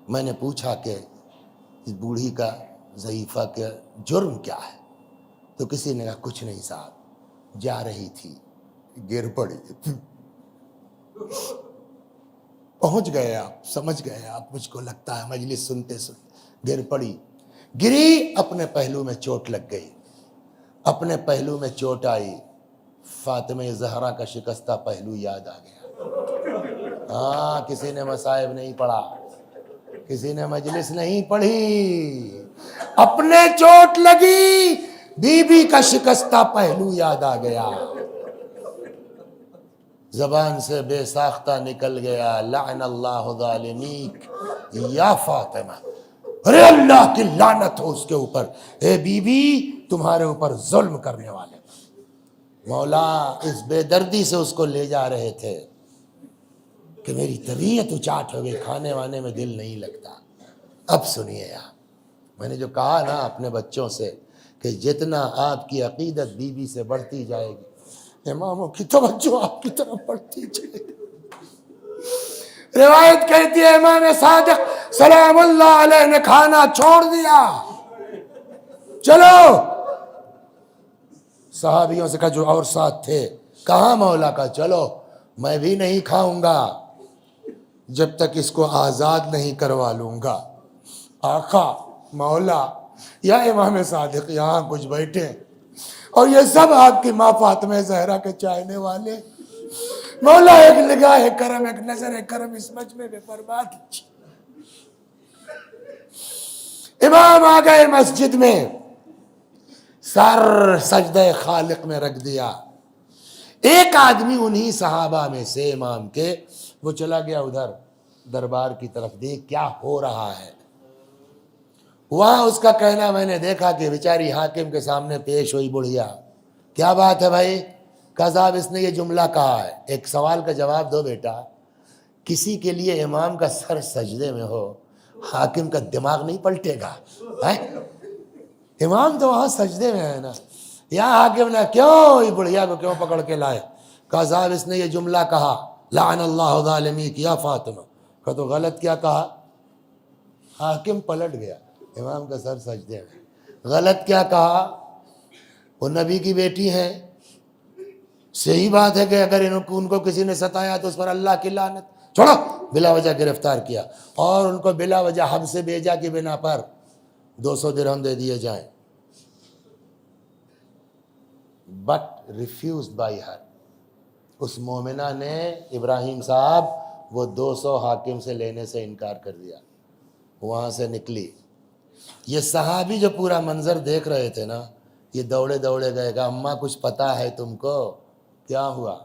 میں نے پوچھا کہ اس بوڑھی کا، ضعیفہ کا جرم کیا ہے، تو کسی نے کہا کچھ نہیں صاحب، جا رہی تھی گر پڑی۔ پہنچ گئے آپ، سمجھ گئے آپ، مجھ کو لگتا ہے مجلس سنتے سنتے، گر پڑی، گری، اپنے پہلو میں چوٹ لگ گئی، اپنے پہلو میں چوٹ آئی، فاطمہ زہرا کا شکستہ پہلو یاد آ گیا۔ ہاں، کسی نے مصائب نہیں پڑھا، کسی نے مجلس نہیں پڑھی، اپنے چوٹ لگی، بی بی کا شکستہ پہلو یاد آ گیا، زبان سے بے ساختہ نکل گیا، لعن اللہ ظالمیک یا فاطمہ، ارے اللہ کی لعنت ہو اس کے اوپر، اے بی بی تمہارے اوپر ظلم کرنے والے۔ مولا اس بے دردی سے اس کو لے جا رہے تھے کہ میری طبیعت اچاٹ ہو گئی، کھانے وانے میں دل نہیں لگتا۔ اب سنیے آپ، میں نے جو کہا نا اپنے بچوں سے کہ جتنا آپ کی عقیدت بی بی سے بڑھتی جائے گی، اماموں کی توجہ آپ کی طرف بڑھتی جائے گی۔ روایت کہتی ہے امام صادق سلام اللہ علیہ نے کھانا چھوڑ دیا، چلو صحابیوں سے کہا جو اور ساتھ تھے، کہاں مولا کا، چلو میں بھی نہیں کھاؤں گا جب تک اس کو آزاد نہیں کروا لوں گا۔ آقا، مولا یا امام صادق یہاں کچھ بیٹھے اور یہ سب آپ کی ماں فاطمہ زہرا کے چاہنے والے، مولا ایک نگاہ کرم، ایک نظر کرم اس مجمع میں فرما دیجیے۔ امام آ گئے مسجد میں، سر سجدہ خالق میں رکھ دیا۔ ایک آدمی انہی صحابہ میں سے امام کے، وہ چلا گیا ادھر دربار کی طرف، دیکھ کیا ہو رہا ہے۔ وہاں اس کا کہنا میں نے دیکھا کہ بیچاری حاکم کے سامنے پیش ہوئی بڑھیا، کیا بات ہے بھائی، کہا صاحب اس نے یہ جملہ کہا ہے، ایک سوال کا جواب دو بیٹا، کسی کے لیے امام کا سر سجدے میں ہو، حاکم کا دماغ نہیں پلٹے گا؟ امام تو وہاں سجدے میں ہے نا، یہاں حاکم نے کیوں بڑھیا کو کیوں پکڑ کے لائے؟ کہا صاحب اس نے یہ جملہ کہا لعن اللہ ظالمیک یا فاطمہ، کہا تو غلط کیا کہا؟ حاکم پلٹ گیا، امام کا سر سجدے میں، غلط کیا کہا؟ وہ نبی کی بیٹی ہیں، صحیح بات ہے کہ اگر ان کو کسی نے ستایا تو اس پر اللہ کی لعنت، چھوڑو، بلا وجہ گرفتار کیا اور ان کو بلا وجہ حب سے بھیجا کی بنا پر 200 درہم دے دیے جائیں، بٹ ریفیوزڈ بائی ہر، اس مومنہ نے ابراہیم صاحب وہ 200 حاکم سے لینے سے انکار کر دیا۔ وہاں سے نکلی. یہ صحابی جو پورا منظر دیکھ رہے تھے نا، یہ دوڑے دوڑے گئے گا اماں کچھ پتا ہے تم کو؟ کیا ہوا؟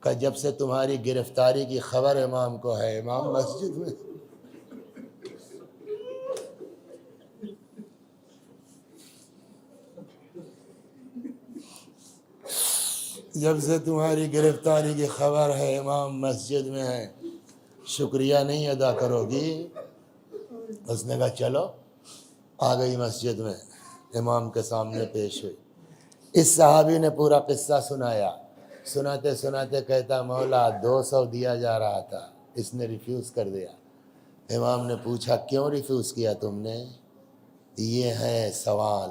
کہ جب سے تمہاری گرفتاری کی خبر امام کو ہے، امام مسجد میں. جب سے تمہاری گرفتاری کی خبر ہے امام مسجد میں ہے، شکریہ نہیں ادا کرو گی؟ اس نے کہا چلو. آ گئی مسجد میں، امام کے سامنے پیش ہوئی. اس صحابی نے پورا قصہ سنایا. سناتے سناتے کہتا مولا 200 دیا جا رہا تھا، اس نے ریفیوز کر دیا. امام نے پوچھا کیوں ریفیوز کیا تم نے؟ یہ ہے سوال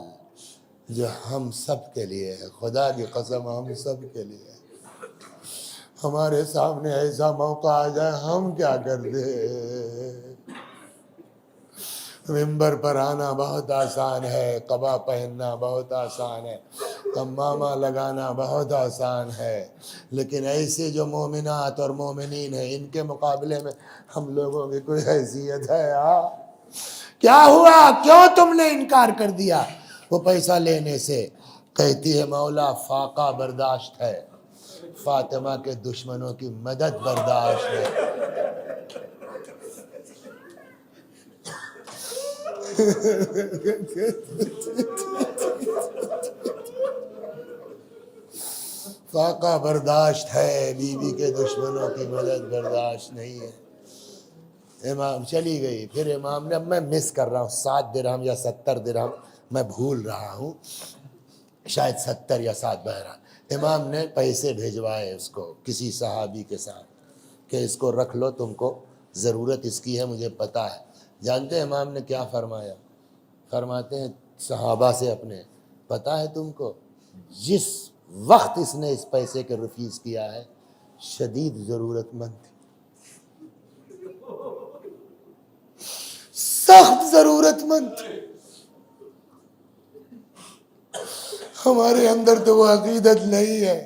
جو ہم سب کے لیے ہے، خدا کی قسم ہم سب کے لیے ہے. ہمارے سامنے ایسا موقع آ جائے ہم کیا کر دیں؟ ممبر پر آنا بہت آسان ہے، قبا پہننا بہت آسان ہے، امامہ لگانا بہت آسان ہے، لیکن ایسے جو مومنات اور مومنین ہیں ان کے مقابلے میں ہم لوگوں کی کوئی حیثیت ہے؟ کیا ہوا؟ کیوں تم نے انکار کر دیا وہ پیسہ لینے سے؟ کہتی ہے مولا فاقہ برداشت ہے، فاطمہ کے دشمنوں کی مدد برداشت ہے. فاقہ برداشت ہے، بیوی کے دشمنوں کی مدد برداشت نہیں ہے. امام چلی گئی. پھر امام نے، اب میں مس کر رہا ہوں 7 درہم یا 70 درہم، میں بھول رہا ہوں، شاید 70 یا 7، بہرحال امام نے پیسے بھیجوائے اس کو کسی صحابی کے ساتھ کہ اس کو رکھ لو، تم کو ضرورت اس کی ہے، مجھے پتا ہے. جانتے ہیں امام نے کیا فرمایا؟ فرماتے ہیں صحابہ سے اپنے، پتا ہے تم کو جس وقت اس نے اس پیسے کے ریفیوز کیا ہے شدید ضرورت مند تھی، سخت ضرورت مند تھی. ہمارے اندر تو وہ عقیدت نہیں ہے،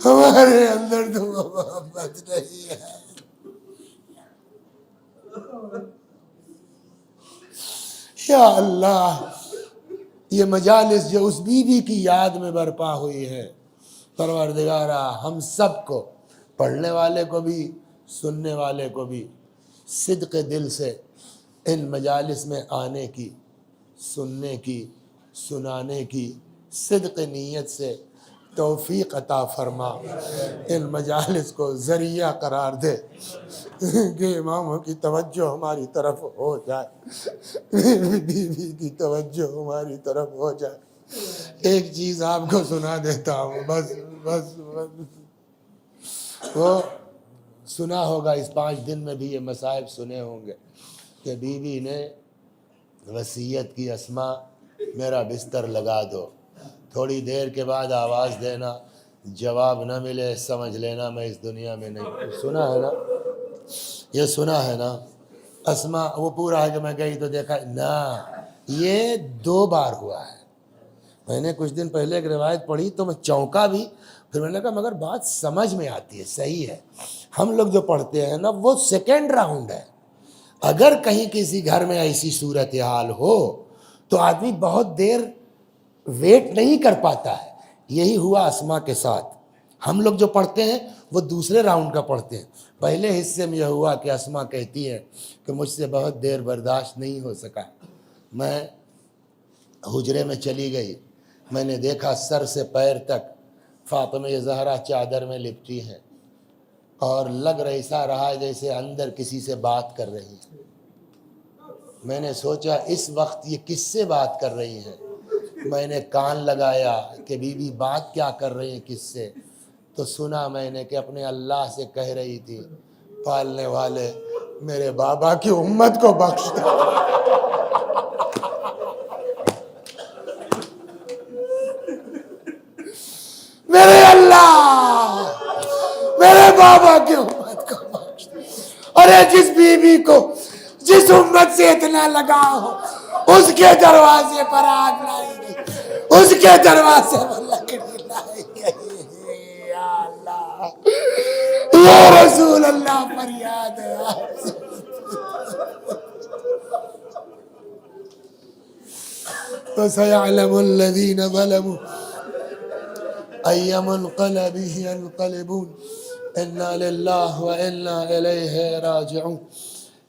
ہمارے اندر تو وہ محبت نہیں ہے. یا اللہ، یہ مجالس جو اس بیوی کی یاد میں برپا ہوئی ہے، پروردگارا ہم سب کو، پڑھنے والے کو بھی سننے والے کو بھی، صدق دل سے ان مجالس میں آنے کی، سننے کی، سنانے کی صدق نیت سے توفیق عطا فرما. ان مجالس کو ذریعہ قرار دے کہ اماموں کی توجہ ہماری طرف ہو جائے، بیوی کی توجہ ہماری طرف ہو جائے. ایک چیز آپ کو سنا دیتا ہوں، بس بس بس. وہ سنا ہوگا، اس 5 دن میں بھی یہ مصائب سنے ہوں گے کہ بیوی نے وصیت کی اسما میرا بستر لگا دو، تھوڑی دیر کے بعد آواز دینا، جواب نہ ملے سمجھ لینا میں اس دنیا میں نہیں. سنا ہے نا؟ یہ سنا ہے نا؟ اسما وہ پورا ہے کہ میں گئی تو دیکھا نہ، یہ 2 بار ہوا ہے. میں نے کچھ دن پہلے ایک روایت پڑھی تو میں چونکا بھی، پھر میں نے کہا مگر بات سمجھ میں آتی ہے، صحیح ہے. ہم لوگ جو پڑھتے ہیں نا وہ سیکنڈ راؤنڈ ہے. اگر کہیں کسی گھر میں ایسی صورتحال ہو تو آدمی بہت دیر ویٹ نہیں کر پاتا ہے. یہی ہوا اسما کے ساتھ. ہم لوگ جو پڑھتے ہیں وہ دوسرے راؤنڈ کا پڑھتے ہیں. پہلے حصے میں یہ ہوا کہ اسما کہتی ہے کہ مجھ سے بہت دیر برداشت نہیں ہو سکا، میں حجرے میں چلی گئی. میں نے دیکھا سر سے پیر تک فاطمہ زہرا چادر میں لپٹی ہیں اور لگ ایسا رہا جیسے اندر کسی سے بات کر رہی ہیں. میں نے سوچا اس وقت یہ کس سے بات کر رہی ہیں. میں نے کان لگایا کہ بی بی بات کیا کر رہی ہیں کس سے، تو سنا میں نے کہ اپنے اللہ سے کہہ رہی تھی پالنے والے میرے بابا کی امت کو بخش دے. میرے اللہ میرے بابا کی امت کو بخش دے. ارے جس بیوی کو جس امت سے اتنا لگاؤ ہو اس کے دروازے پر آگ لائی گئی، اس کے دروازے پر لکڑی لائی گئی. یا اللہ، یا رسول اللہ، فریاد ہے آپ سے. وسيعلم الذين ظلموا أي منقلب ينقلبون انا للہ و انا الیہ راجعون۔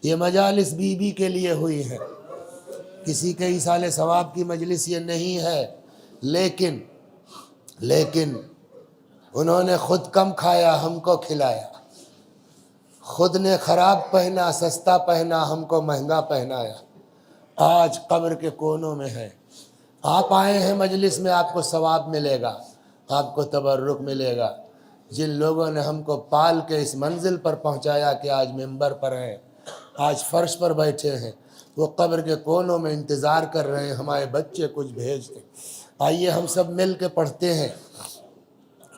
یہ مجالس بی بی کے لیے ہوئی ہے، کسی کے ایصال ثواب کی مجلس یہ نہیں ہے، لیکن انہوں نے خود کم کھایا، ہم کو کھلایا، خود نے خراب پہنا، سستا پہنا، ہم کو مہنگا پہنایا، آج قبر کے کونوں میں ہے۔ آپ آئے ہیں مجلس میں، آپ کو ثواب ملے گا، آپ کو تبرک ملے گا۔ جن لوگوں نے ہم کو پال کے اس منزل پر پہنچایا کہ آج ممبر پر ہیں، آج فرش پر بیٹھے ہیں، وہ قبر کے کونوں میں انتظار کر رہے ہیں ہمارے بچے کچھ بھیج دیں۔ آئیے ہم سب مل کے پڑھتے ہیں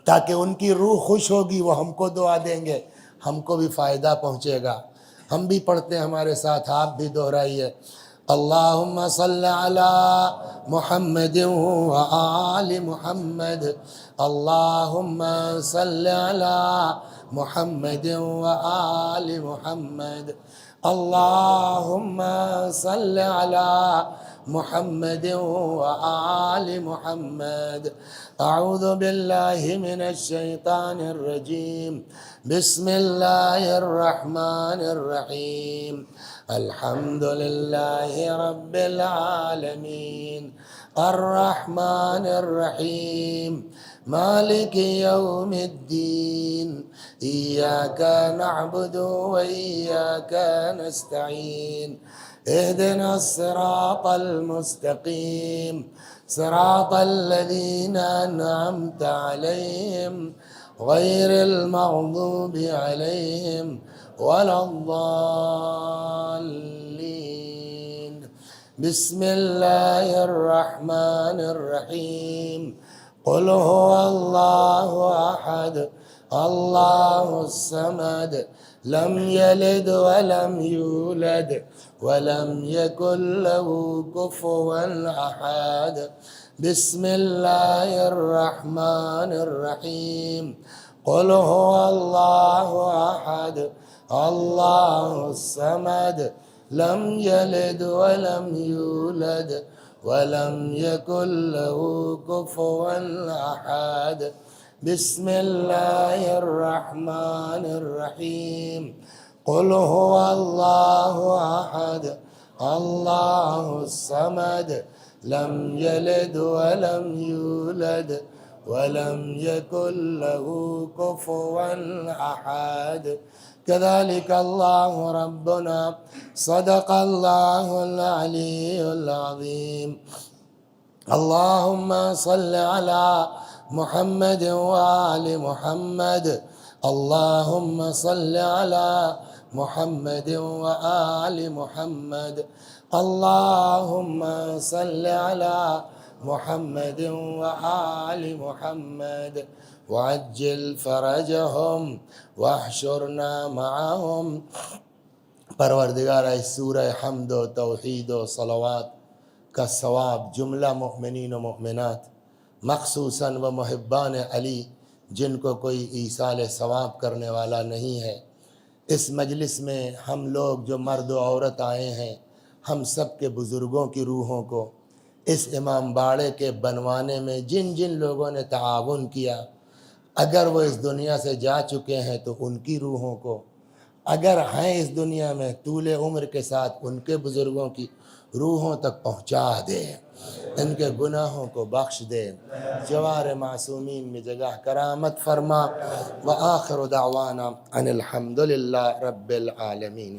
تاکہ ان کی روح خوش ہوگی، وہ ہم کو دعا دیں گے، ہم کو بھی فائدہ پہنچے گا۔ ہم بھی پڑھتے ہیں ہمارے ساتھ، آپ بھی دہرائیے۔ اللہم صل علی محمد و آل محمد، اللہم صل علی محمد و آل محمد، اللہم صل علی محمد و آل محمد۔ اعوذ باللہ من الشیطان الرجیم، بسم اللہ الرحمن الرحیم، الحمد للہ رب العالمین، الرحمن الرحیم، مالک یوم الدین، ایاک نعبد و ایاک نستعین، اہدنا الصراط المستقیم، صراط الذین انعمت علیہم غیر المغضوب علیہم ولا الضالین۔ بسم اللہ الرحمن الرحیم، قل هو اللہ احد اللہ الصمد، لم یلد ولم یولد ولم یکن له کفوا احد۔ بسم اللہ الرحمن الرحیم، قل هو اللہ احد اللہ الصمد، لم یلد ولم یولد ولم یکن له کفوا احد۔ بسم اللہ الرحمن الرحیم، قل هو اللہ احد اللہ الصمد، لم یلد ولم یولد ولم یکن له کفوا احد۔ كذلك اللہ ربنا صدق اللہ العلی العظیم۔ اللہم صل علی محمد وآل محمد، اللہم صل علی محمد وآل محمد، اللہم صل علی محمد وآل محمد، وعجل فرجہم واحشرنا معہم۔ پروردگار اس سورہ حمد و توحید و صلوات کا ثواب جملہ مؤمنین و مؤمنات، مخصوصاً و محبان علی جن کو کوئی ایصال ثواب کرنے والا نہیں ہے، اس مجلس میں ہم لوگ جو مرد و عورت آئے ہیں، ہم سب کے بزرگوں کی روحوں کو اس امام باڑے کے بنوانے میں جن جن لوگوں نے تعاون کیا، اگر وہ اس دنیا سے جا چکے ہیں تو ان کی روحوں کو، اگر ہیں اس دنیا میں طول عمر کے ساتھ ان کے بزرگوں کی روحوں تک پہنچا دے، ان کے گناہوں کو بخش دے، جوار معصومین میں جگہ کرامت فرما۔ وآخر دعوانا ان الحمد للہ رب العالمین۔